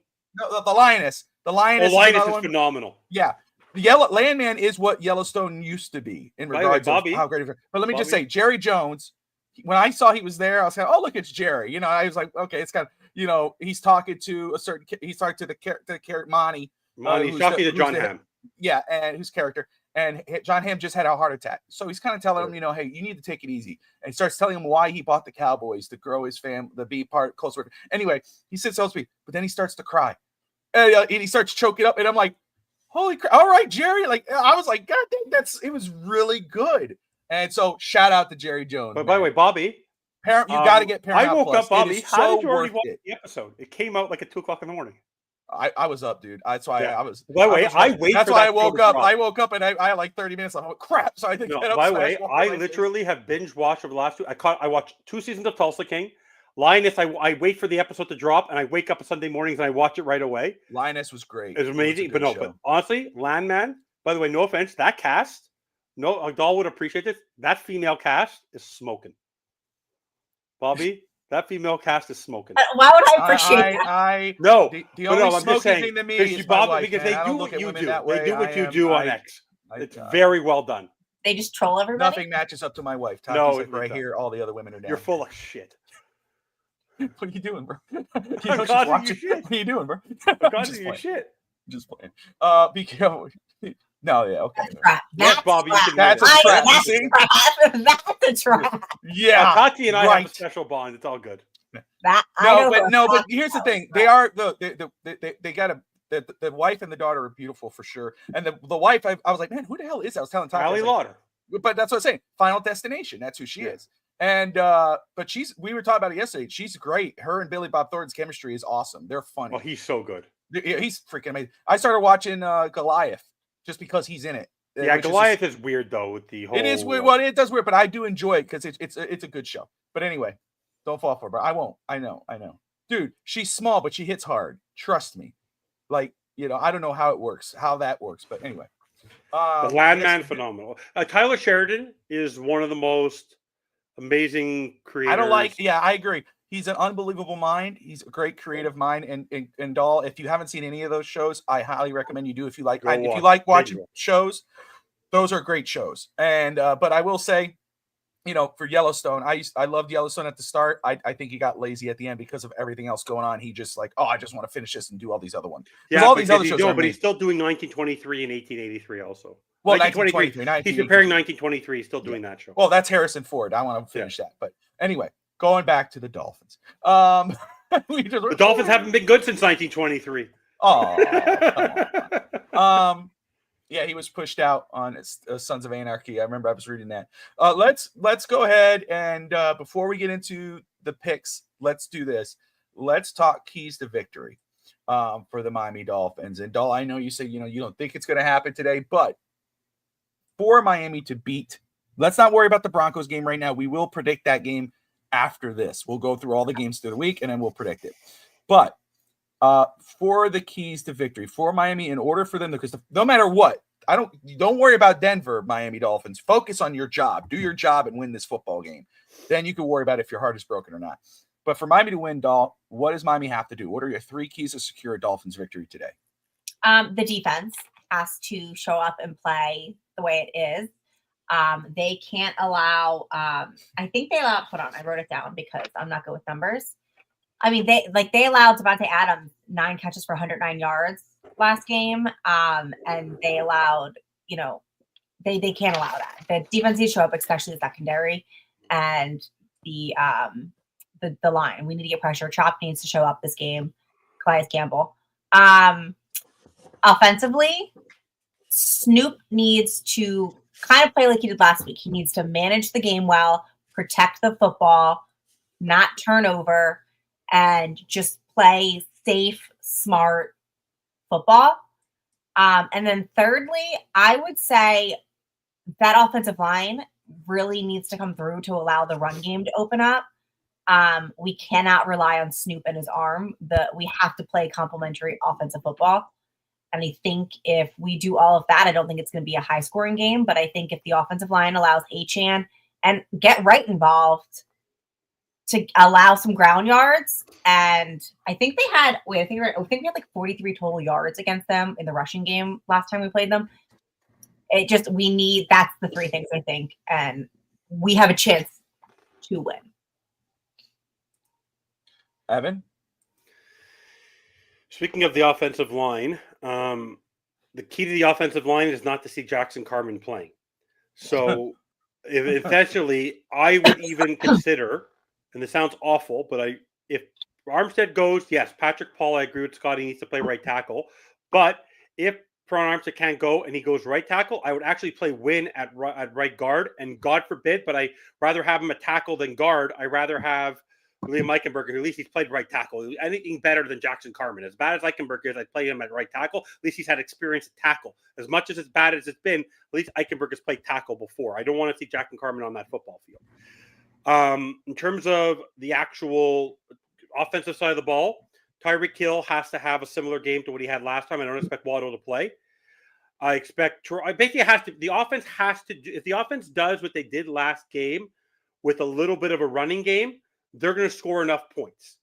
No, the Lioness. The Lioness. The Lioness is phenomenal. Yeah. The Landman is what Yellowstone used to be in regards to how great it is. But let me just say, Jerry Jones, when I saw he was there, I was like, oh, look, it's Jerry. I was like, okay, it's kind of, he's talking to the character, Monty. He's talking to John Hamm. Yeah, and whose character. And John Hamm just had a heart attack. So he's kind of telling him, hey, you need to take it easy. And he starts telling him why he bought the Cowboys to grow his family, to be part close work. Anyway, he sits so speak, but then he starts to cry. And he starts choking up. And I'm like, holy crap. All right, Jerry. Like, I was like, God dang, it was really good. And so shout out to Jerry Jones. But by the way, Bobby, you got to get Paramount I woke Plus. Up, Bobby. How did you already watch the episode? It came out like at 2:00 in the morning. I was up, dude. That's why I was. By the way, that's why I woke up. I woke up and I had like 30 minutes. I'm like, crap. So I think. By the way, I literally have binge watched over the last 2. I watched 2 seasons of Tulsa King. Lioness, I wait for the episode to drop, and I wake up on Sunday mornings and I watch it right away. Lioness was great. It's amazing, but honestly, Landman. By the way, no offense, that cast, no, Doll would appreciate this. That female cast is smoking. Bobby, that female cast is smoking. Why would I appreciate that? No, the only I'm just smoking saying thing to me is my wife, because man. they I do don't what look at you women do. that way. They do what you do on X. It's very well done. They just troll everybody. Nothing matches up to my wife. Taki's No, like right here. All the other women are down. You're full of shit. What are you doing, bro? I'm causing you shit. What are you doing, bro? I'm causing you shit. Just playing. Be careful. No, yeah, okay. Yes, Bobby, you can That's a trap. That's a trap. Yeah, Tati and I have a special bond. It's all good. But here's the thing: they are they got the wife and the daughter are beautiful for sure, and the wife I was like, man, who the hell is that? I was telling Tati, Allie Lauder. But that's what I'm saying. Final Destination. That's who she is. And but we were talking about it yesterday. She's great. Her and Billy Bob Thornton's chemistry is awesome. They're funny. Oh, he's so good. He's freaking amazing. I started watching Goliath just because he's in it. Yeah, Goliath is weird though with the whole. It is weird. Well, it does weird, but I do enjoy it because it's a good show. But anyway, don't fall for it. But I won't. I know. Dude, she's small, but she hits hard. Trust me. Like, I don't know how that works. But anyway. The Landman, phenomenal. Tyler Sheridan is one of the most amazing creators. I agree. He's an unbelievable mind. He's a great creative mind. And Doll, if you haven't seen any of those shows, I highly recommend you do. If you like watching shows, those are great shows. And but I will say, for Yellowstone, I loved Yellowstone at the start. I think he got lazy at the end because of everything else going on. He just like, I just want to finish this and do all these other ones. Yeah, all these other shows. But he's still doing 1923 and 1883 also. Well, 1923. He's comparing 1923. He's still doing that show. Well, that's Harrison Ford. I want to finish that. But anyway, going back to the Dolphins. The Dolphins haven't been good since 1923. Oh, yeah, he was pushed out on Sons of Anarchy. I remember I was reading that. Let's go ahead and before we get into the picks, let's do this. Let's talk keys to victory for the Miami Dolphins. And Doll, I know you say you don't think it's going to happen today, but for Miami to beat, let's not worry about the Broncos game right now. We will predict that game after this. We'll go through all the games through the week and then we'll predict it. But for the keys to victory for Miami, in order for them to, because no matter what, don't worry about Denver, Miami Dolphins. Focus on your job. Do your job and win this football game. Then you can worry about if your heart is broken or not. But for Miami to win, Doll, what does Miami have to do? What are your 3 keys to secure a Dolphins victory today? The defense has to show up and play the way it is. They can't allow. I think they allow. Hold on, I wrote it down because I'm not good with numbers. I mean, they allowed Devontae Adams 9 catches for 109 yards last game, and they allowed. They can't allow that. The defense needs to show up, especially the secondary and the line. We need to get pressure. Chop needs to show up this game. Calais Campbell. Offensively, Snoop needs to kind of play like he did last week. He needs to manage the game well, protect the football, not turn over, and just play safe, smart football. And then thirdly, I would say that offensive line really needs to come through to allow the run game to open up. We cannot rely on Snoop and his arm. We have to play complementary offensive football. And I think if we do all of that, I don't think it's going to be a high-scoring game. But I think if the offensive line allows Achane and get right involved to allow some ground yards, and I think they had I think we had like 43 total yards against them in the rushing game last time we played them. That's the 3 things I think, and we have a chance to win. Evan? Speaking of the offensive line, the key to the offensive line is not to see Jackson Carman playing. So essentially, I would even consider, and this sounds awful, but if Armstead goes, yes, Patrick Paul, I agree with Scotty, needs to play right tackle. But if Ron Armstead can't go and he goes right tackle, I would actually play Wynn at right guard. And God forbid, but I rather have him at tackle than guard. I rather have Liam Eichenberger, who at least he's played right tackle. Anything better than Jackson Carman. As bad as Eichenberger is, I play him at right tackle. At least he's had experience at tackle. As much as bad as it's been, at least Eichenberger's played tackle before. I don't want to see Jackson Carman on that football field. In terms of the actual offensive side of the ball, Tyreek Hill has to have a similar game to what he had last time. I don't expect Waddle to play. I expect basically it has to. The offense has to do. If the offense does what they did last game with a little bit of a running game, they're going to score enough points.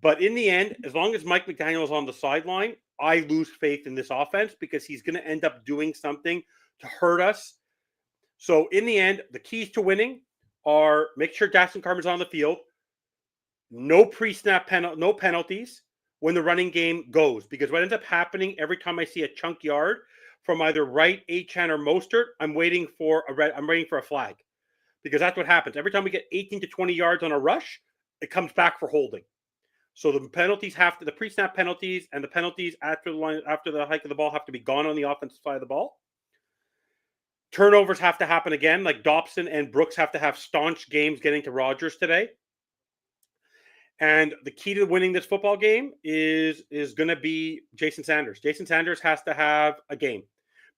But in the end, as long as Mike McDaniel is on the sideline, I lose faith in this offense because he's going to end up doing something to hurt us. So in the end, the keys to winning are make sure Jackson Carman's on the field, no pre-snap no penalties when the running game goes. Because what ends up happening every time I see a chunk yard from either Wright, Achane, or Mostert, I'm waiting for a flag. Because that's what happens. Every time we get 18 to 20 yards on a rush, it comes back for holding. So the penalties the pre-snap penalties and the penalties after the hike of the ball have to be gone on the offensive side of the ball. Turnovers have to happen again. Like Dobson and Brooks have to have staunch games getting to Rodgers today. And the key to winning this football game is going to be Jason Sanders. Jason Sanders has to have a game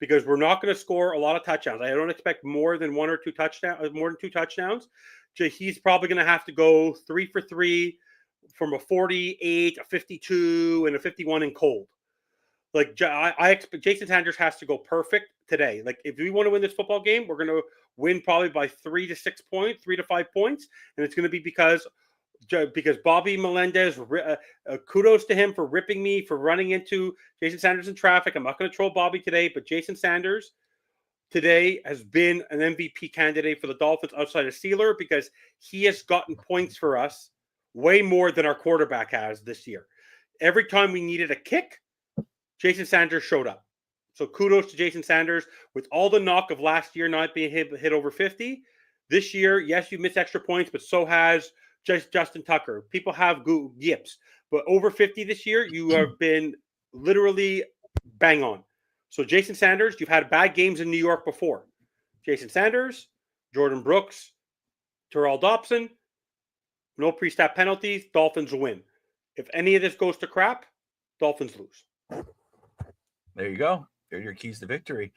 because we're not going to score a lot of touchdowns. I don't expect more than 1 or 2 touchdowns, more than 2 touchdowns. He's probably going to have to go 3 for 3 from a 48, a 52, and a 51 in cold. Like I expect Jason Sanders has to go perfect today. Like if we want to win this football game, we're going to win probably by 3 to 6 points, 3 to 5 points, and it's going to be because Bobby Melendez, kudos to him for ripping me for running into Jason Sanders in traffic. I'm not going to troll Bobby today, but Jason Sanders today has been an MVP candidate for the Dolphins outside of Steeler because he has gotten points for us way more than our quarterback has this year. Every time we needed a kick, Jason Sanders showed up. So kudos to Jason Sanders. With all the knock of last year not being hit over 50, this year, yes, you missed extra points, but so has Justin Tucker. People have yips. But over 50 this year, you have been literally bang on. So Jason Sanders, you've had bad games in New York before. Jason Sanders, Jordan Brooks, Terrell Dobson, no pre-snap penalties, Dolphins will win. If any of this goes to crap, Dolphins lose. There you go. There are your keys to victory.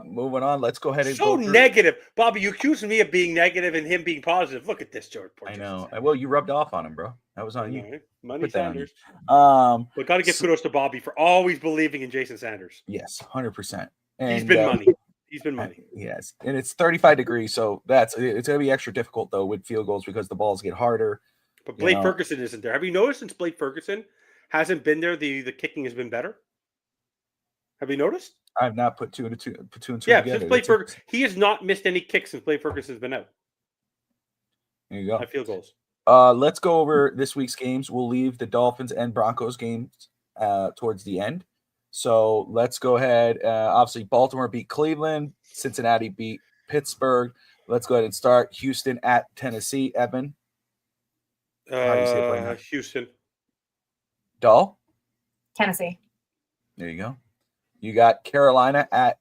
Moving on, let's go ahead and go negative. Bobby, you accusing me of being negative and him being positive. Look at this, George. I know. Well, you rubbed off on him, bro. That was on you. Money Sanders. We got to give kudos to Bobby for always believing in Jason Sanders. Yes, 100%. He's been money. He's been money. Yes, and it's 35 degrees, so it's going to be extra difficult though with field goals because the balls get harder. But Blake Ferguson isn't there. Have you noticed since Blake Ferguson hasn't been there, the kicking has been better? Have you noticed? I have not put two and two together. Yeah, since Blake Ferguson, he has not missed any kicks since Blake Ferguson's been out. There you go. Field goals. Let's go over this week's games. We'll leave the Dolphins and Broncos games towards the end. So let's go ahead. Obviously, Baltimore beat Cleveland. Cincinnati beat Pittsburgh. Let's go ahead and start. Houston at Tennessee. Evan? How do you see it playing out? Houston. Doll? Tennessee. There you go. You got Carolina at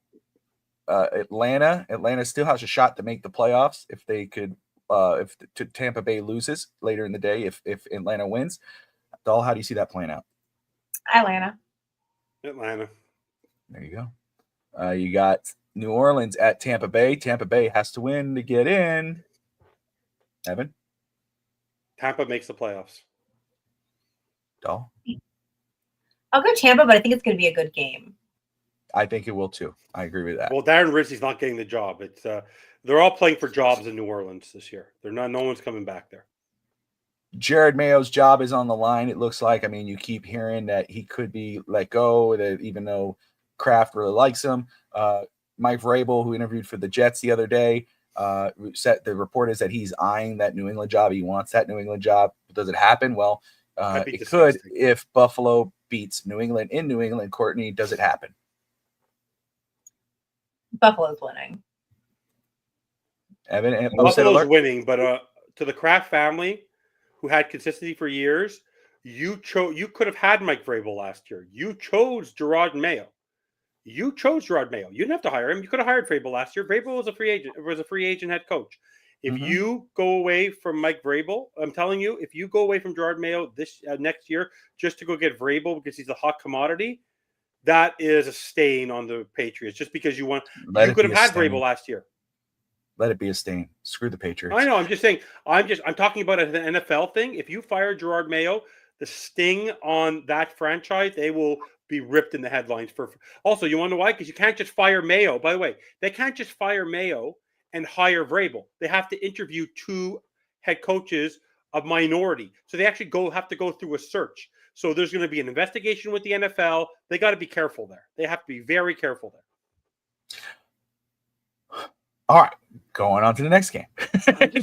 Atlanta. Atlanta still has a shot to make the playoffs if they could. If Tampa Bay loses later in the day, if Atlanta wins. Doll, how do you see that playing out? Atlanta. There you go. You got New Orleans at Tampa Bay. Tampa Bay has to win to get in. Evan? Tampa makes the playoffs. Doll? I'll go Tampa, but I think it's going to be a good game. I think it will too. I agree with that. Well, Darren Rizzi's not getting the job. It's they're all playing for jobs in New Orleans this year. No one's coming back there. Jared Mayo's job is on the line. It looks like. I mean, you keep hearing that he could be let go, that even though Kraft really likes him. Mike Vrabel, who interviewed for the Jets the other day, the report is that he's eyeing that New England job. He wants that New England job. Does it happen? Well, it could if Buffalo beats New England in New England. Courtney, does it happen? Buffalo's winning. Evan, Buffalo's winning, but to the Kraft family, who had consistency for years, you could have had Mike Vrabel last year. You chose Gerard Mayo. You didn't have to hire him. You could have hired Vrabel last year. Vrabel was a free agent head coach. If you go away from Mike Vrabel, I'm telling you, if you go away from Gerard Mayo this next year just to go get Vrabel because he's a hot commodity, that is a stain on the Patriots. Just because you could have had Vrabel last year. Let it be a stain. Screw the Patriots. I know. I'm just saying. I'm talking about an NFL thing. If you fire Gerard Mayo, the sting on that franchise, they will be ripped in the headlines. Also, you want to know why? Because you can't just fire Mayo. By the way, they can't just fire Mayo and hire Vrabel. They have to interview 2 head coaches of minority. So they actually have to go through a search. So there's going to be an investigation with the NFL. They got to be careful there. They have to be very careful there. All right, going on to the next game.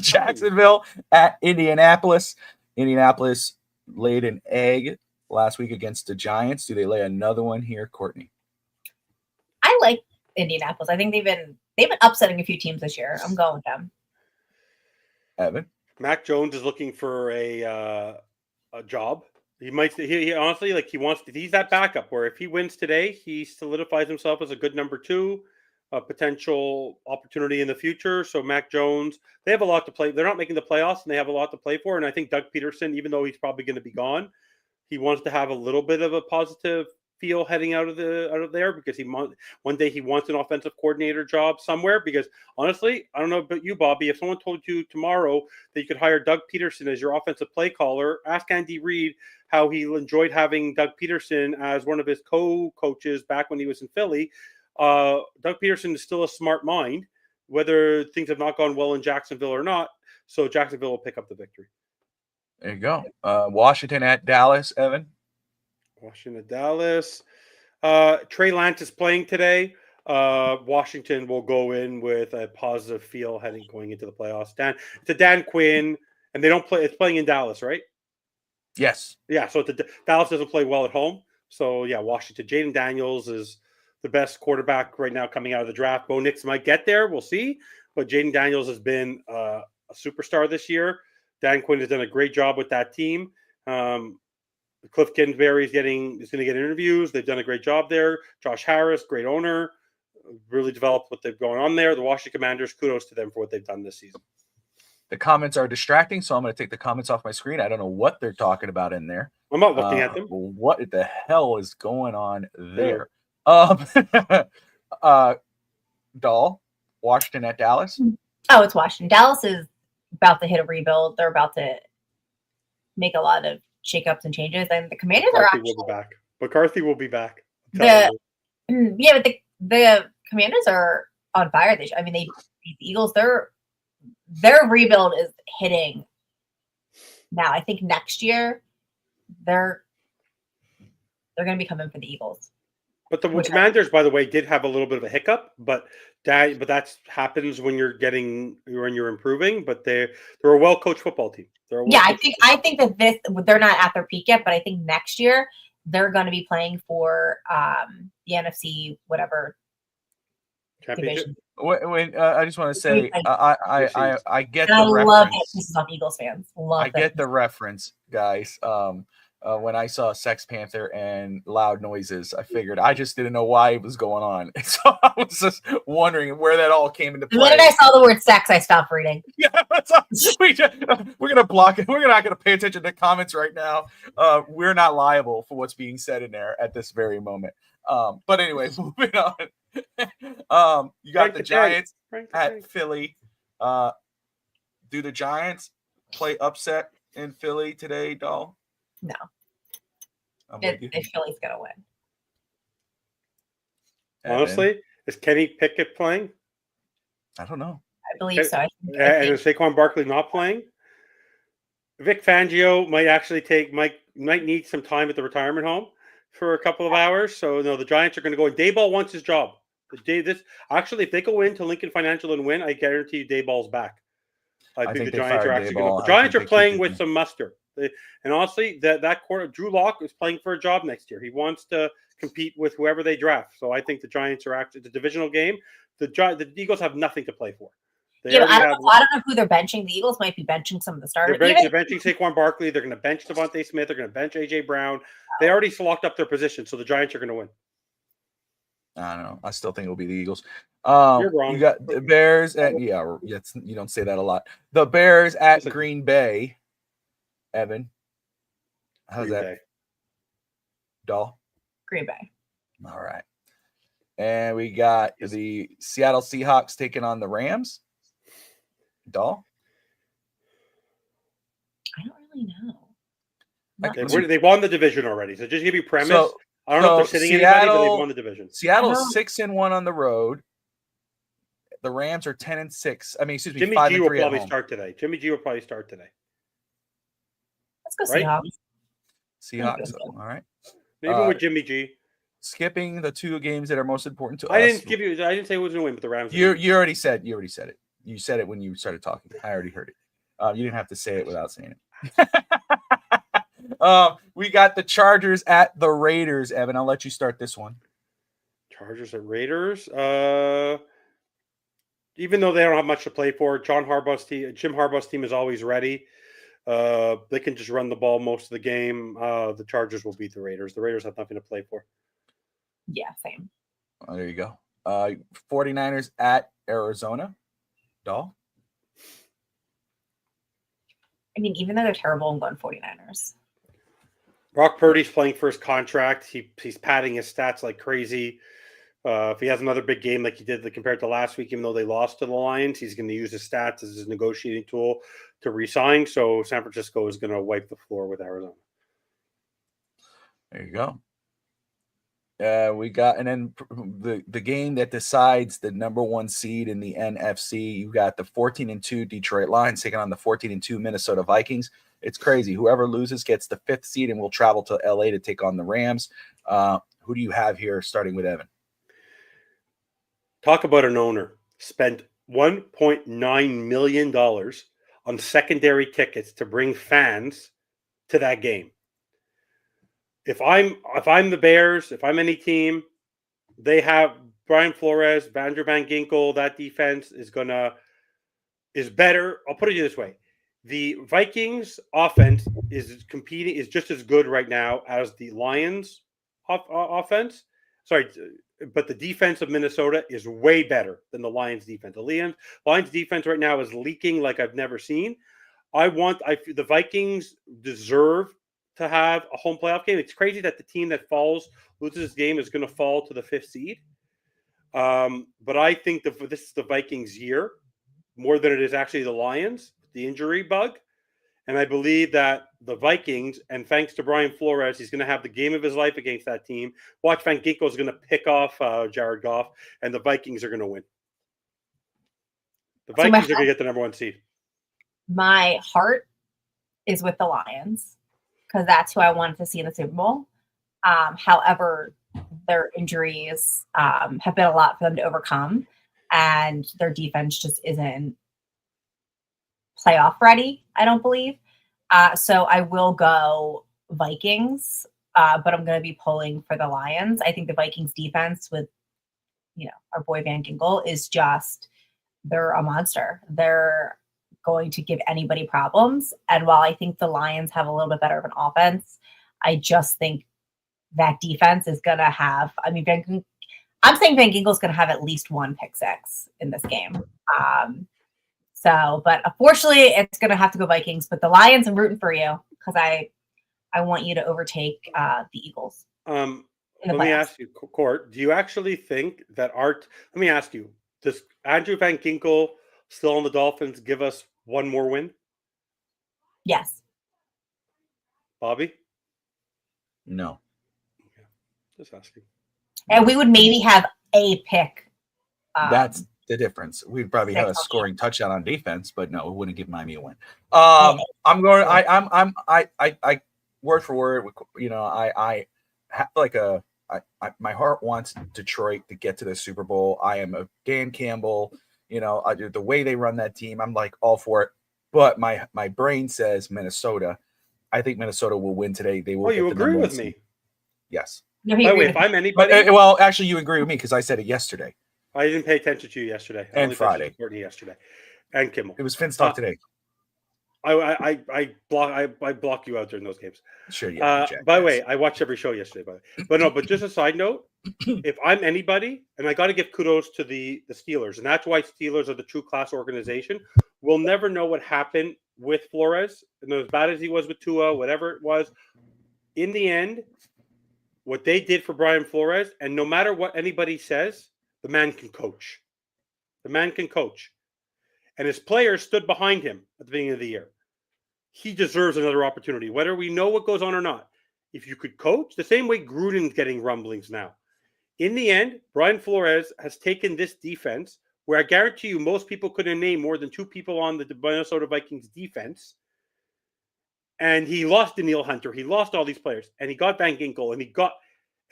Jacksonville at Indianapolis. Indianapolis laid an egg last week against the Giants. Do they lay another one here, Courtney? I like Indianapolis. I think they've been upsetting a few teams this year. I'm going with them. Evan? Mac Jones is looking for a job. He might. He honestly, like, he wants to. He's that backup where if he wins today, he solidifies himself as a good number 2. A potential opportunity in the future. So Mac Jones, they have a lot to play. They're not making the playoffs, and they have a lot to play for. And I think Doug Peterson, even though he's probably going to be gone, he wants to have a little bit of a positive feel heading out of there because one day he wants an offensive coordinator job somewhere. Because honestly, I don't know about you, Bobby. If someone told you tomorrow that you could hire Doug Peterson as your offensive play caller, ask Andy Reid how he enjoyed having Doug Peterson as one of his co-coaches back when he was in Philly. Doug Peterson is still a smart mind, whether things have not gone well in Jacksonville or not. So Jacksonville will pick up the victory. There you go. Washington at Dallas, Evan. Washington at Dallas. Trey Lance is playing today. Washington will go in with a positive feel going into the playoffs. It's a Dan Quinn, and they don't play. It's playing in Dallas, right? Yes. Yeah. So Dallas doesn't play well at home. So yeah, Washington. Jaden Daniels is the best quarterback right now coming out of the draft. Bo Nix might get there. We'll see. But Jaden Daniels has been a superstar this year. Dan Quinn has done a great job with that team. Cliff Kingsbury is going to get interviews. They've done a great job there. Josh Harris, great owner, really developed what they've going on there. The Washington Commanders, kudos to them for what they've done this season. The comments are distracting, so I'm going to take the comments off my screen. I don't know what they're talking about in there. I'm not looking at them. What the hell is going on there? Doll, Washington at Dallas. Oh, it's Washington. Dallas is about to hit a rebuild. They're about to make a lot of shakeups and changes, and the Commanders McCarthy will be back. But the Commanders are on fire this year. I mean, they beat the Eagles. Their rebuild is hitting now. I think next year they're going to be coming for the Eagles. But the Commanders, by the way, did have a little bit of a hiccup, but that happens when you're improving. But they're a well-coached football team. I think that they're not at their peak yet, but I think next year they're going to be playing for the NFC whatever championship. I just want to say I get the I reference. love it. This is off Eagles fans. I get the reference, guys. When I saw Sex Panther and Loud Noises, I figured I just didn't know why it was going on. So I was just wondering where that all came into play. The minute I saw the word sex, I stopped reading. Yeah, we're gonna block it. We're not gonna pay attention to comments right now. We're not liable for what's being said in there at this very moment. But anyways, moving on. You got the Giants at Philly. Do the Giants play upset in Philly today, Doll? No. Philly's gonna win. Honestly, is Kenny Pickett playing? I don't know. I believe so. And is Saquon Barkley not playing? Vic Fangio might need some time at the retirement home for a couple of hours. So no, the Giants are going to go. And Dayball wants his job. If they go into Lincoln Financial and win, I guarantee you Dayball's back. I think the Giants are actually going to. The Giants are playing with some muster. And honestly, that quarter, Drew Lock is playing for a job next year. He wants to compete with whoever they draft. So I think the Giants are actually the divisional game. The Eagles have nothing to play for. I don't know who they're benching. The Eagles might be benching some of the starters. They're benching Saquon Barkley. They're going to bench Devontae Smith. They're going to bench A.J. Brown. They already locked up their position, so the Giants are going to win. I don't know. I still think it'll be the Eagles. You're wrong. You got the Bears at you don't say that a lot. The Bears at Green Bay. Evan, how's that? Doll? Green Bay. All right. And we got the Seattle Seahawks taking on the Rams. Doll? I don't really know. I Not can much. They won the division already. So just give you premise. So- I don't know if they're sitting anybody, but they've won the division. Seattle's I don't- 6-1 on the road. The Rams are 10-6. I mean, excuse me, Jimmy 5-3 G will at probably home. start today. Jimmy G will probably start today. Let's go Right? Seahawks. Seahawks. All right. Maybe with Jimmy G. Skipping the two games that are most important to I us. didn't say who was going to win, but the Rams. You already said it. You said it when you started talking. I already heard it. You didn't have to say it without saying it. We got the Chargers at the Raiders. Evan, I'll let you start this one. Chargers at Raiders. Even though they don't have much to play for, Jim Harbaugh's team is always ready. They can just run the ball most of the game. The Chargers will beat the Raiders. The Raiders have nothing to play for. Yeah, same. Oh, there you go. 49ers at Arizona. Doll? I mean, even though they're terrible, I'm going 49ers. Brock Purdy's playing for his contract. He's padding his stats like crazy. If he has another big game like he did compared to last week, even though they lost to the Lions, he's going to use his stats as his negotiating tool to re-sign. So San Francisco is going to wipe the floor with Arizona. There you go. We got, and then the game that decides the number one seed in the NFC. You got the 14-2 Detroit Lions taking on the 14-2 Minnesota Vikings. It's crazy. Whoever loses gets the 5th seed and will travel to LA to take on the Rams. Who do you have here, starting with Evan? Talk about an owner spent $1.9 million on secondary tickets to bring fans to that game. If I'm the Bears, if I'm any team, they have Brian Flores, Vander Van Ginkel. That defense is better. I'll put it this way: the Vikings offense is just as good right now as the Lions offense. Sorry, but the defense of Minnesota is way better than the Lions defense. The Lions defense right now is leaking like I've never seen. The Vikings deserve to have a home playoff game. It's crazy that the team that loses this game is going to fall to the 5th seed. But I think this is the Vikings' year more than it is actually the Lions, the injury bug. And I believe that the Vikings, and thanks to Brian Flores, he's going to have the game of his life against that team. Watch Van Ginkel is going to pick off Jared Goff, and the Vikings are going to win. The Vikings are going to get the number one seed. My heart is with the Lions because that's who I wanted to see in the Super Bowl. However, their injuries have been a lot for them to overcome, and their defense just isn't playoff ready, I don't believe. So I will go Vikings, but I'm going to be pulling for the Lions. I think the Vikings defense with, our boy Van Ginkel they're a monster. They're going to give anybody problems. And while I think the Lions have a little bit better of an offense, I just think that defense is going to have, I'm saying Van Ginkel's going to have at least one pick six in this game. But unfortunately, it's going to have to go Vikings. But the Lions, I'm rooting for you because I want you to overtake the Eagles. Let me ask you, Court, do you actually think that let me ask you, does Andrew Van Ginkel still on the Dolphins give us one more win? Yes. Bobby? No. Okay. Just asking. And we would maybe have a pick. That's the difference. We'd probably have a scoring touchdown on defense, but no, it wouldn't give Miami a win. I'm going. I word for word. I have my heart wants Detroit to get to the Super Bowl. I am a Dan Campbell. The way they run that team, I'm like all for it. But my brain says Minnesota. I think Minnesota will win today. They will. Oh, you agree with me? Yes. No, By the way, if I'm anybody, well, actually, you agree with me because I said it yesterday. I didn't pay attention to you yesterday. And Friday. Courtney yesterday. And Kimmel. It was Finn's talk today. I block you out during those games. Sure, yeah. By the way, I watched every show yesterday. But just a side note, if I'm anybody, and I got to give kudos to the Steelers, and that's why Steelers are the true class organization. We'll never know what happened with Flores, and as bad as he was with Tua, whatever it was. In the end, what they did for Brian Flores, and no matter what anybody says, the man can coach. The man can coach. and his players stood behind him at the beginning of the year. He deserves another opportunity, whether we know what goes on or not. If you could coach, the same way Gruden's getting rumblings now. In the end, Brian Flores has taken this defense, where I guarantee you most people couldn't name more than 2 people on the Minnesota Vikings defense. And he lost Daniil Hunter. He lost all these players. And he got Van Ginkel.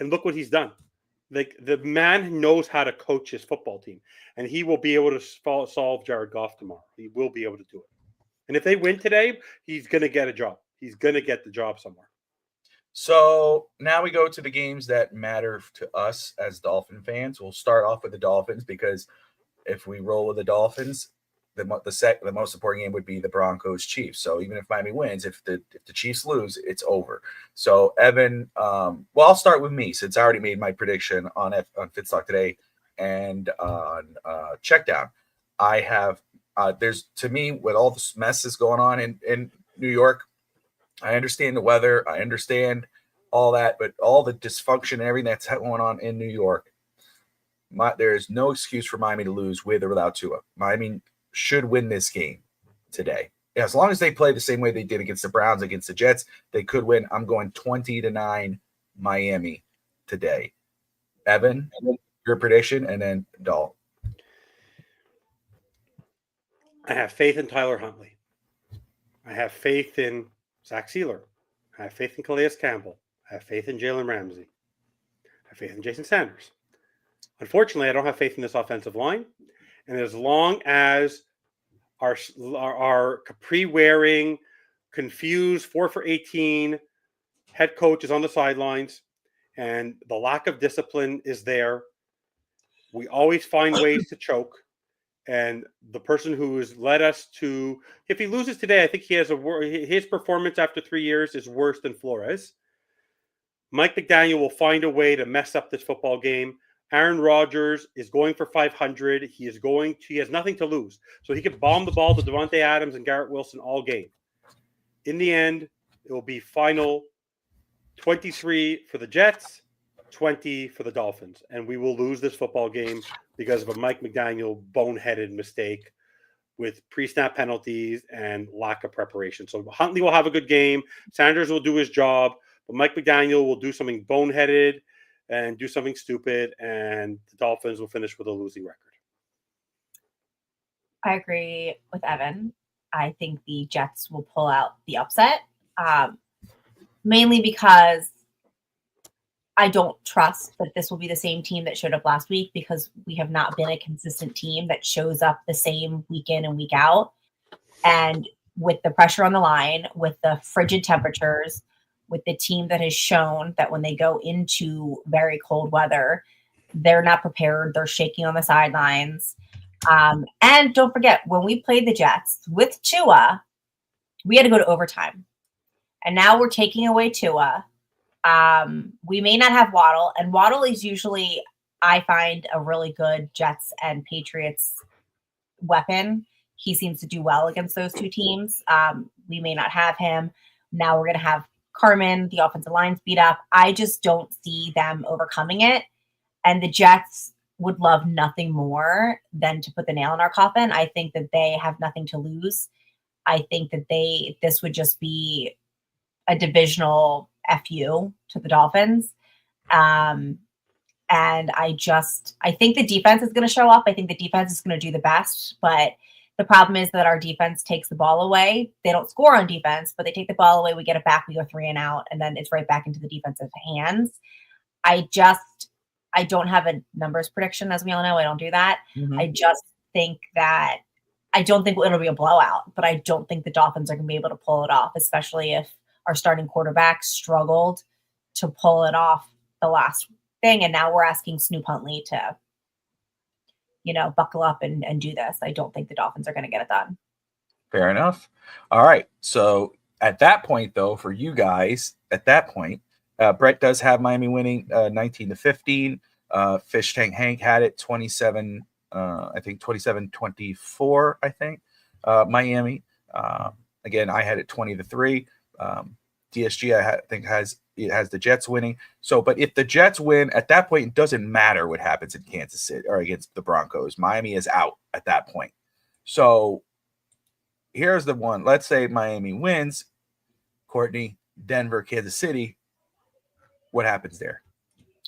And look what he's done. Like, the man knows how to coach his football team. And he will be able to solve Jared Goff tomorrow. He will be able to do it. And if they win today, he's going to get a job. He's going to get the job somewhere. So now we go to the games that matter to us as Dolphin fans. We'll start off with the Dolphins, because if we roll with the Dolphins, the most important game would be the Broncos Chiefs. So even if Miami wins, if the Chiefs lose, it's over. So Evan, well, I'll start with me, since I already made my prediction on Fitstock today and on Checkdown. I have there's, to me, with all this mess that's going on in New York, I understand the weather, I understand all that, but all the dysfunction and everything that's going on in New York, there is no excuse for Miami to lose with or without Tua. Miami should win this game today. As long as they play the same way they did against the Browns, against the Jets, they could win. I'm going 20-9 Miami today. Evan, your prediction, and then Dal. I have faith in Tyler Huntley. I have faith in Zach Sealer. I have faith in Calais Campbell. I have faith in Jalen Ramsey. I have faith in Jason Sanders. Unfortunately, I don't have faith in this offensive line. And as long as our capri-wearing, confused 4-for-18 head coach is on the sidelines and the lack of discipline is there, we always find ways to choke. And the person who has led us to, if he loses today, I think he has his performance after 3 years is worse than Flores. Mike McDaniel will find a way to mess up this football game. Aaron Rodgers is going for 500. He has nothing to lose. So he can bomb the ball to Devontae Adams and Garrett Wilson all game. In the end, it will be final 23 for the Jets, 20 for the Dolphins. And we will lose this football game because of a Mike McDaniel boneheaded mistake with pre-snap penalties and lack of preparation. So Huntley will have a good game. Sanders will do his job. But Mike McDaniel will do something boneheaded and do something stupid, and the Dolphins will finish with a losing record. I agree with Evan. I think the Jets will pull out the upset, mainly because I don't trust that this will be the same team that showed up last week, because we have not been a consistent team that shows up the same week in and week out. And with the pressure on the line, with the frigid temperatures, with the team that has shown that when they go into very cold weather, they're not prepared. They're shaking on the sidelines. And don't forget, when we played the Jets with Tua, we had to go to overtime. And now we're taking away Tua. We may not have Waddle. And Waddle is usually, I find, a really good Jets and Patriots weapon. He seems to do well against those two teams. We may not have him. Now we're going to have Carmen, the offensive line's beat up. I just don't see them overcoming it. And the Jets would love nothing more than to put the nail in our coffin. I think that they have nothing to lose. I think that this would just be a divisional FU to the Dolphins. And I think the defense is going to show up. I think the defense is going to do the best, but the problem is that our defense takes the ball away. They don't score on defense, but they take the ball away. We get it back. We go 3 and out, and then it's right back into the defensive hands. I don't have a numbers prediction, as we all know. I don't do that. Mm-hmm. I just think that I don't think it'll be a blowout, but I don't think the Dolphins are going to be able to pull it off, especially if our starting quarterback struggled to pull it off the last thing. And now we're asking Snoop Huntley to, buckle up and do this. I don't think the Dolphins are going to get it done. Fair enough. All right. So at that point, though, for you guys, Brett does have Miami winning 19-15. Fish Tank Hank had it 27-24, I think. Miami. Again, I had it 20-3. DSG, I think, has the Jets winning. So, but if the Jets win, at that point, it doesn't matter what happens in Kansas City or against the Broncos. Miami is out at that point. So here's the one. Let's say Miami wins. Courtney, Denver, Kansas City. What happens there?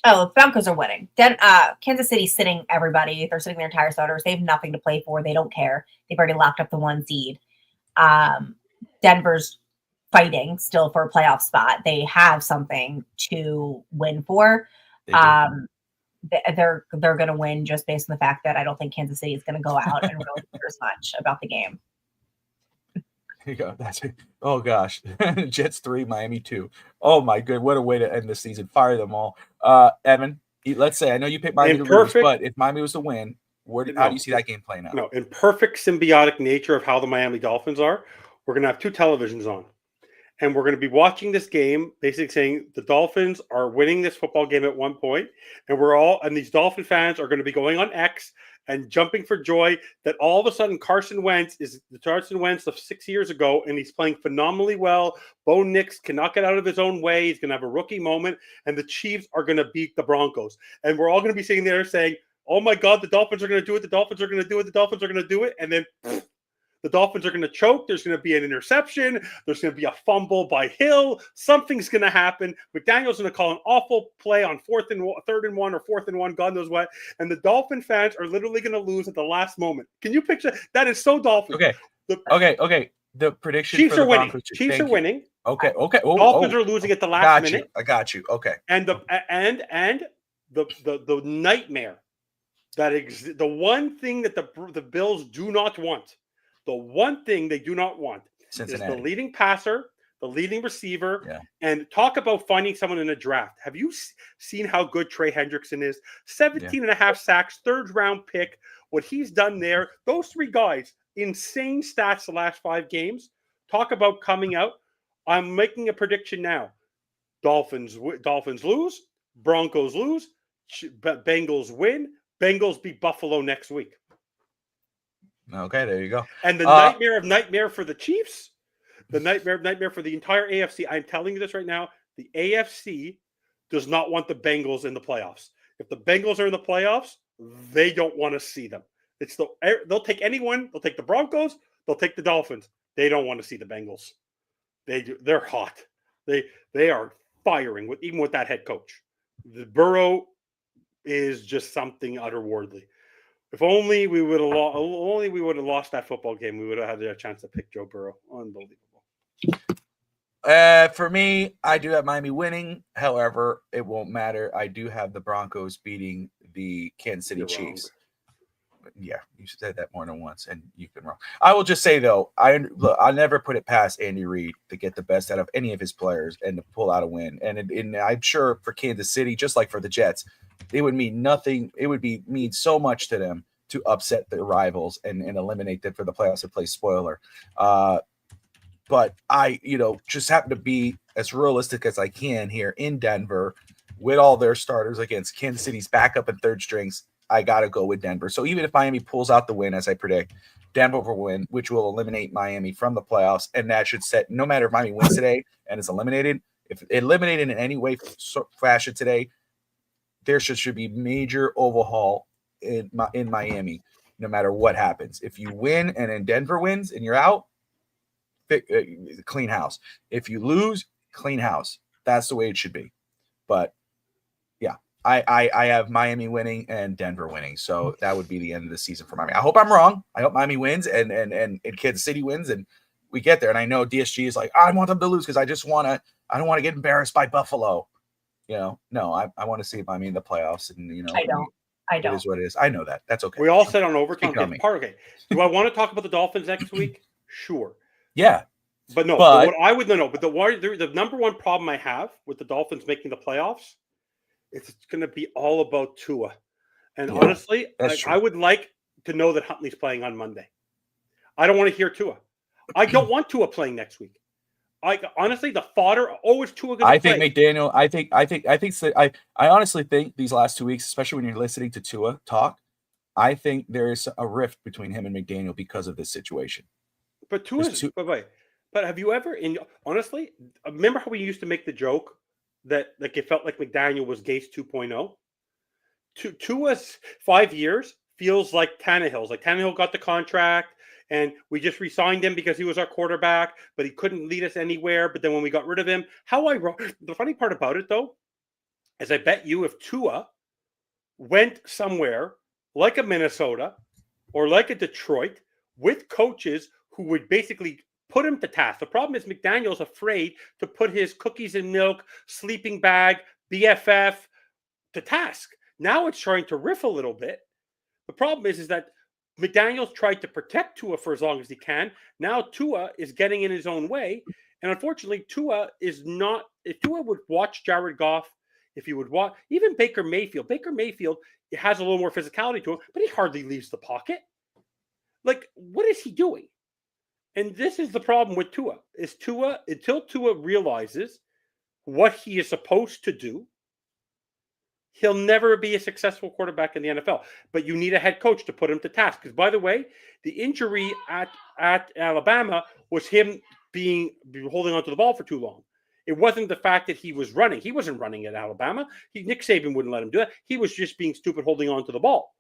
Oh, Broncos are winning. Kansas City's sitting everybody. They're sitting their entire starters. They have nothing to play for. They don't care. They've already locked up the 1 seed. Denver's fighting still for a playoff spot. They have something to win for. They're going to win just based on the fact that I don't think Kansas City is going to go out and really care as much about the game. Here you go. That's it. Oh gosh, Jets 3, Miami 2. Oh my good, what a way to end the season. Fire them all. Evan, let's say I know you picked Miami to lose, but if Miami was to win, how do you see that game playing out? No, in perfect symbiotic nature of how the Miami Dolphins are, we're going to have 2 televisions on. And we're going to be watching this game, basically saying the Dolphins are winning this football game at one point, and these Dolphin fans are going to be going on X and jumping for joy that all of a sudden Carson Wentz is the Carson Wentz of 6 years ago, and he's playing phenomenally well. Bo Nix cannot get out of his own way. He's going to have a rookie moment, and the Chiefs are going to beat the Broncos. And we're all going to be sitting there saying, oh my God, the Dolphins are going to do it. The Dolphins are going to do it. The Dolphins are going to do it. And then the Dolphins are going to choke. There's going to be an interception. There's going to be a fumble by Hill. Something's going to happen. McDaniel's going to call an awful play on 3rd and 1 or 4th and 1, God knows what. And the Dolphin fans are literally going to lose at the last moment. Can you picture that? Is so Dolphin. Okay. Okay. The prediction Chiefs for are the winning. Broncos. Chiefs are winning. Okay. Dolphins are losing at the last minute. I got you. Okay. And the nightmare the one thing that the Bills do not want. The one thing they do not want Cincinnati. is the leading passer, the leading receiver, Yeah. and talk about finding someone in a draft. Have you seen how good Trey Hendrickson is? 17 and a half sacks, 3rd round pick. What he's done there, those 3 guys, insane stats the last 5 games. Talk about coming out. I'm making a prediction now. Dolphins lose, Broncos lose, Bengals win, Bengals beat Buffalo next week. Okay, there you go. And the nightmare for the Chiefs, the nightmare for the entire AFC. I'm telling you this right now. The AFC does not want the Bengals in the playoffs. If the Bengals are in the playoffs, they don't want to see them. They'll take anyone. They'll take the Broncos. They'll take the Dolphins. They don't want to see the Bengals. They're hot. They are firing even with that head coach. The Burrow is just something otherworldly. If only we would have lost that football game, we would have had a chance to pick Joe Burrow. Unbelievable. For me, I do have Miami winning. However, it won't matter. I do have the Broncos beating the Kansas City Chiefs. Yeah, you said that more than once, and you've been wrong. I will just say though, I never put it past Andy Reid to get the best out of any of his players and to pull out a win. And I'm sure for Kansas City, just like for the Jets, it would mean nothing. It would mean so much to them to upset their rivals and eliminate them for the playoffs and play spoiler. But I, just happen to be as realistic as I can here in Denver with all their starters against Kansas City's backup and 3rd strings. I got to go with Denver. So even if Miami pulls out the win, as I predict, Denver will win, which will eliminate Miami from the playoffs. And that should set, no matter if Miami wins today and is eliminated, if eliminated in any way, fashion today, there should be major overhaul in Miami, no matter what happens. If you win and then Denver wins and you're out, clean house. If you lose, clean house. That's the way it should be. But yeah, I have Miami winning and Denver winning. So that would be the end of the season for Miami. I hope I'm wrong. I hope Miami wins and Kansas City wins and we get there. And I know DSG is like, I want them to lose because I don't want to get embarrassed by Buffalo. No, I want to see Miami in the playoffs. And I don't. It is what it is. I know that. That's okay. We all said on overtime. Okay. Do I want to talk about the Dolphins next week? Sure. Yeah. But no. But the number one problem I have with the Dolphins making the playoffs, it's going to be all about Tua. And honestly, I would like to know that Huntley's playing on Monday. I don't want to hear Tua. I don't want Tua playing next week. Honestly, the fodder always Tua going to play. I think McDaniel. I honestly think these last 2 weeks, especially when you're listening to Tua talk, I think there is a rift between him and McDaniel because of this situation. But but have you ever? Honestly, remember how we used to make the joke that it felt like McDaniel was Gase 2.0? Tua's 5 years feels like Tannehill's. Like Tannehill got the contract. and we just re-signed him because he was our quarterback, but he couldn't lead us anywhere. But then when we got rid of him, the funny part about it though, is I bet you if Tua went somewhere like a Minnesota or like a Detroit with coaches who would basically put him to task. The problem is McDaniel's afraid to put his cookies and milk, sleeping bag, BFF to task. Now it's trying to riff a little bit. The problem is that McDaniel's tried to protect Tua for as long as he can. Now Tua is getting in his own way. And unfortunately, Tua is not, if Tua would watch Jared Goff, if he would watch, even Baker Mayfield has a little more physicality to him, but he hardly leaves the pocket. Like, what is he doing? And this is the problem with Tua. Until Tua realizes what he is supposed to do, he'll never be a successful quarterback in the NFL. But you need a head coach to put him to task. Because, by the way, the injury at Alabama was him holding onto the ball for too long. It wasn't the fact that he was running. He wasn't running at Alabama. Nick Saban wouldn't let him do it. He was just being stupid holding on to the ball.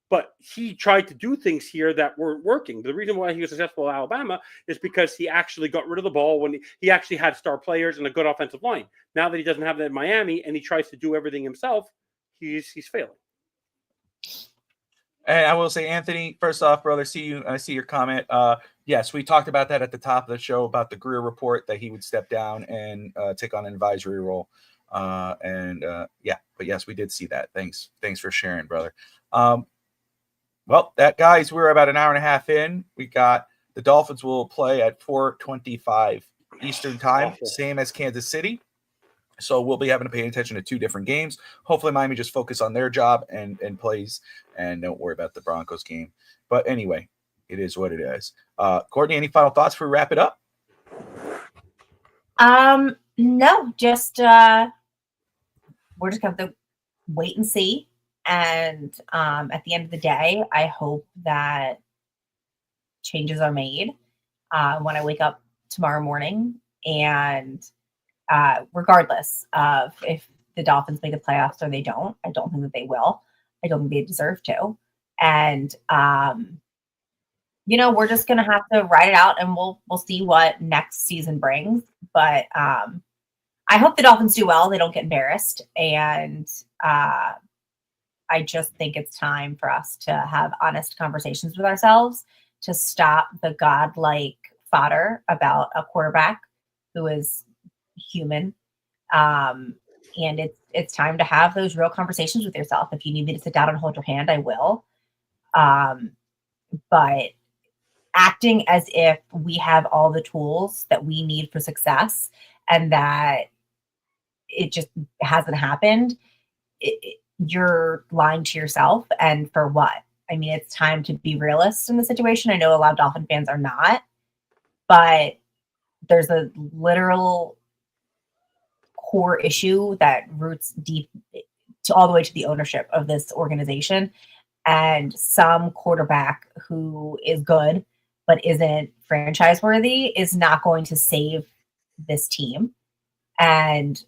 But he tried to do things here that weren't working. The reason why he was successful at Alabama is because he actually got rid of the ball when he actually had star players and a good offensive line. Now that he doesn't have that in Miami and he tries to do everything himself, he's failing. And I will say, Anthony, first off, brother, I see your comment. Yes, we talked about that at the top of the show about the Grier report that he would step down and take on an advisory role. But yes, we did see that. Thanks for sharing, brother. Well, guys, we're about an hour and a half in. We got the Dolphins will play at 4:25 Eastern time, same as Kansas City. So we'll be having to pay attention to two different games. Hopefully Miami just focus on their job and plays and don't worry about the Broncos game. But anyway, it is what it is. Courtney, any final thoughts before we wrap it up? No, just we're just going to wait and see. And at the end of the day, I hope that changes are made when I wake up tomorrow morning. And regardless of if the Dolphins make the playoffs or they don't, I don't think that they will. I don't think they deserve to. And, we're just going to have to ride it out and we'll see what next season brings. But I hope the Dolphins do well. They don't get embarrassed. And I just think it's time for us to have honest conversations with ourselves, to stop the godlike fodder about a quarterback who is human. And it's time to have those real conversations with yourself. If you need me to sit down and hold your hand, I will. But acting as if we have all the tools that we need for success and that it just hasn't happened, you're lying to yourself. And for what? I mean, it's time to be realist in the situation. I know a lot of Dolphin fans are not, but there's a literal core issue that roots deep to all the way to the ownership of this organization. And some quarterback who is good but isn't franchise worthy is not going to save this team. And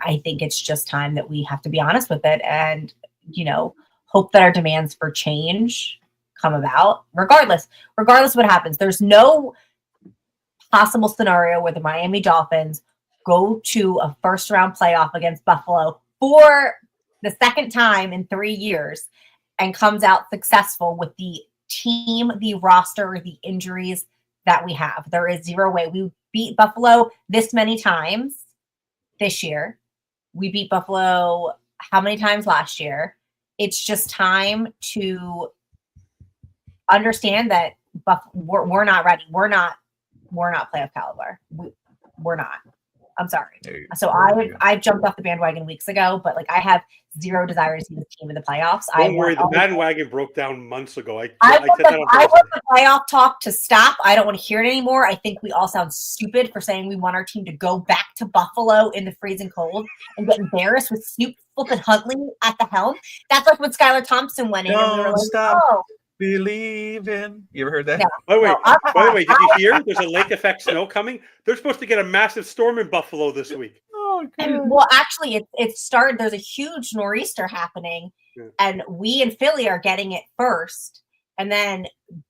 I think it's just time that we have to be honest with it and, hope that our demands for change come about regardless of what happens. There's no possible scenario where the Miami Dolphins go to a first round playoff against Buffalo for the second time in 3 years and comes out successful with the team, the roster, the injuries that we have. There is zero way. We beat Buffalo this many times this year. We beat Buffalo how many times last year? It's just time to understand that we're not ready. We're not playoff caliber. We're not. I'm sorry. So I jumped off the bandwagon weeks ago, but I have zero desire to see this team in the playoffs. Don't worry, the bandwagon broke down months ago. I want the playoff talk to stop. I don't want to hear it anymore. I think we all sound stupid for saying we want our team to go back to Buffalo in the freezing cold and get embarrassed with Snoop flipping Huntley at the helm. That's like when Skylar Thompson went in. Don't and we were stop. Oh. Believing. You ever heard that? No. By the way, did you hear? There's a lake effect snow coming. They're supposed to get a massive storm in Buffalo this week. And, well, actually, it started. There's a huge nor'easter happening, and we in Philly are getting it first. and then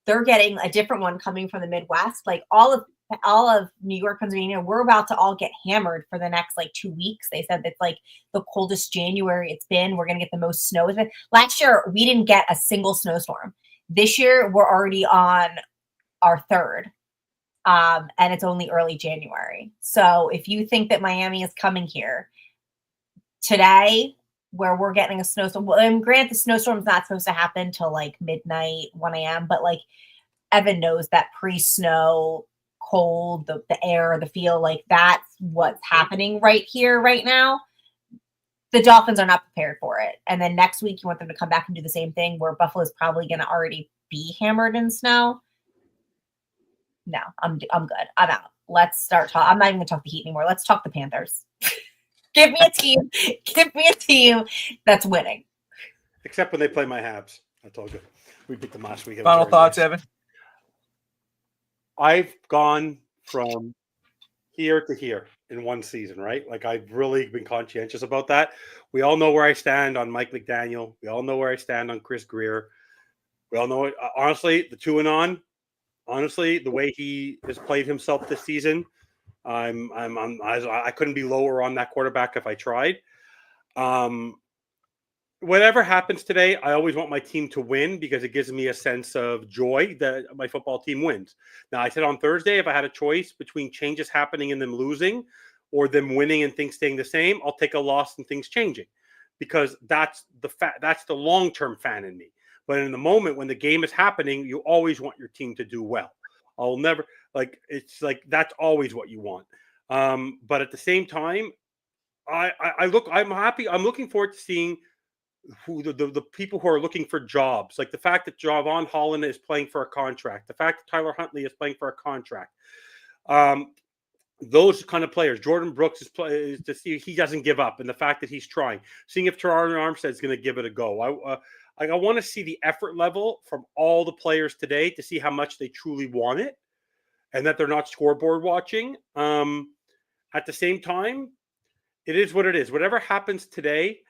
they're getting a different one coming from the Midwest. Like all of New York, Pennsylvania, we're about to all get hammered for the next like 2 weeks. They said it's like the coldest January it's been. We're going to get the most snow. Last year, we didn't get a single snowstorm. This year, we're already on our third. And it's only early January. So if you think that Miami is coming here today, where we're getting a snowstorm, well, and granted, the snowstorm's not supposed to happen till like midnight, 1 a.m., but like Evan knows that pre-snow, cold, the air, the feel, like that's what's happening right here, right now. The Dolphins are not prepared for it. And then next week, you want them to come back and do the same thing where Buffalo's probably going to already be hammered in snow. No, I'm good. I'm out. Let's start talking. I'm not even going to talk the Heat anymore. Let's talk the Panthers. Give me a team. Give me a team that's winning. Except when they play my Habs. That's all good. We beat them last week. Final thoughts, Evan? I've gone from here to here in one season, right? Like I've really been conscientious about that. We all know where I stand on Mike McDaniel. We all know where I stand on Chris Grier. We all know it. Honestly, the 2 and on. Honestly, the way he has played himself this season, I couldn't be lower on that quarterback if I tried. Whatever happens today, I always want my team to win because it gives me a sense of joy that my football team wins. Now, I said on Thursday, if I had a choice between changes happening and them losing or them winning and things staying the same, I'll take a loss and things changing because that's the long-term fan in me. But in the moment when the game is happening, you always want your team to do well. I'll never it's like that's always what you want. But at the same time, I'm happy. I'm looking forward to seeing who the people who are looking for jobs, like the fact that Javon Holland is playing for a contract, the fact that Tyler Huntley is playing for a contract. Those kind of players, Jordan Brooks is to see he doesn't give up, and the fact that he's trying, seeing if Terron Armstead is going to give it a go. I want to see the effort level from all the players today to see how much they truly want it, and that they're not scoreboard watching. At the same time, it is what it is. Whatever happens today.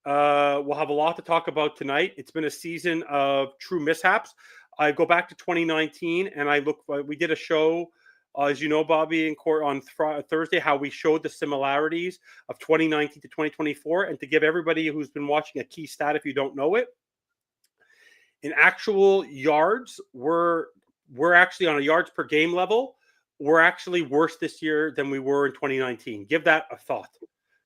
We'll have a lot to talk about tonight. It's been a season of true mishaps. I go back to 2019 and I look. We did a show, as you know, Bobby, in court on Thursday, how we showed the similarities of 2019 to 2024. And to give everybody who's been watching a key stat, if you don't know it, in actual yards, we're actually on a yards per game level. We're actually worse this year than we were in 2019. Give that a thought.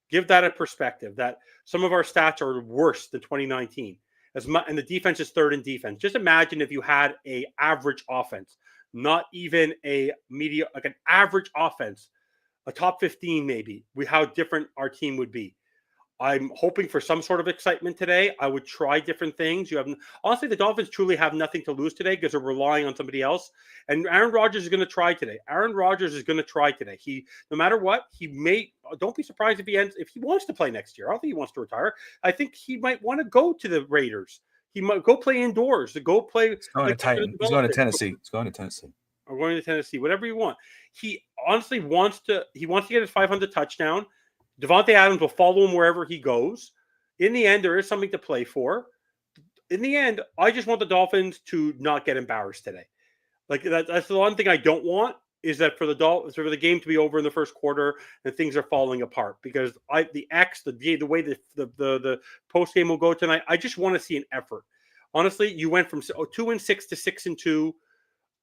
Give that a perspective that some of our stats are worse than 2019. And the defense is third in defense. Just imagine if you had an average offense, not even a like an average offense, a top 15 maybe, how different our team would be. I'm hoping for some sort of excitement today. I would try different things. Honestly, the Dolphins truly have nothing to lose today because they're relying on somebody else. And Aaron Rodgers is going to try today. No matter what, don't be surprised if he wants to play next year. I don't think he wants to retire. I think he might want to go to the Raiders. He might go play indoors, to go play. He's going to Tennessee. Or going to Tennessee, whatever you want. He honestly wants to get his 500 touchdown. Devontae Adams will follow him wherever he goes. In the end, there is something to play for. In the end, I just want the Dolphins to not get embarrassed today. Like that's the one thing I don't want is that for the game to be over in the first quarter and things are falling apart because the way the post game will go tonight, I just want to see an effort. Honestly, you went from 2-6 to 6-2.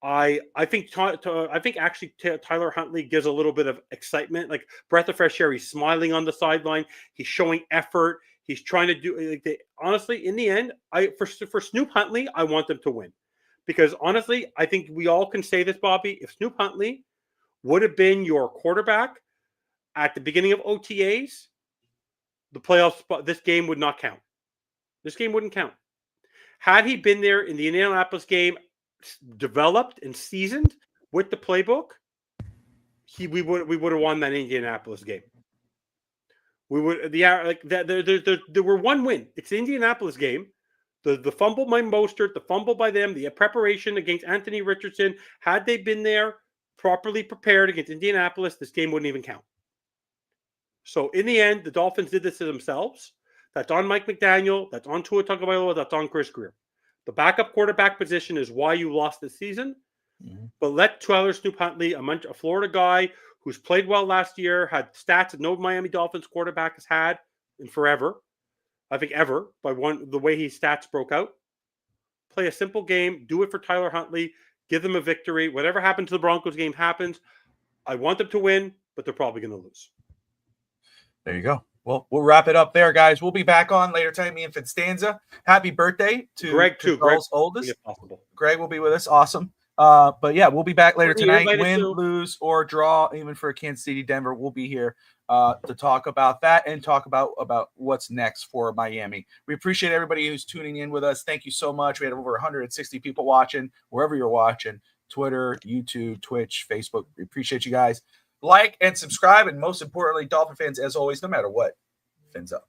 I think actually Tyler Huntley gives a little bit of excitement, like breath of fresh air. He's smiling on the sideline. He's showing effort. He's trying to do. Honestly, in the end, for Snoop Huntley, I want them to win because honestly, I think we all can say this, Bobby. If Snoop Huntley would have been your quarterback at the beginning of OTAs, the playoffs, this game would not count. This game wouldn't count. Had he been there in the Indianapolis game, developed and seasoned with the playbook, we would have won that Indianapolis game. We would there were one win. It's the Indianapolis game. The fumble by Mostert, the fumble by them, the preparation against Anthony Richardson. Had they been there properly prepared against Indianapolis, this game wouldn't even count. So in the end, the Dolphins did this to themselves. That's on Mike McDaniel. That's on Tua Tagovailoa. That's on Chris Grier. The backup quarterback position is why you lost this season. Mhm. But let Tyler Snoop Huntley, a Florida guy who's played well last year, had stats that no Miami Dolphins quarterback has had in forever. I think ever, by the way his stats broke out. Play a simple game. Do it for Tyler Huntley. Give them a victory. Whatever happens to the Broncos game happens. I want them to win, but they're probably going to lose. There you go. Well, we'll wrap it up there, guys. We'll be back on later tonight. Me and Fitzstanza. Happy birthday to Greg, too. Carl's Greg, oldest. if possible. Greg will be with us. Awesome. But yeah, we'll be back later tonight. Win, soon. lose, or draw, even for Kansas City, Denver. We'll be here to talk about that and talk about what's next for Miami. We appreciate everybody who's tuning in with us. Thank you so much. We had over 160 people watching, wherever you're watching, Twitter, YouTube, Twitch, Facebook. We appreciate you guys. Like and subscribe, and most importantly, Dolphin fans, as always, no matter what, fins up.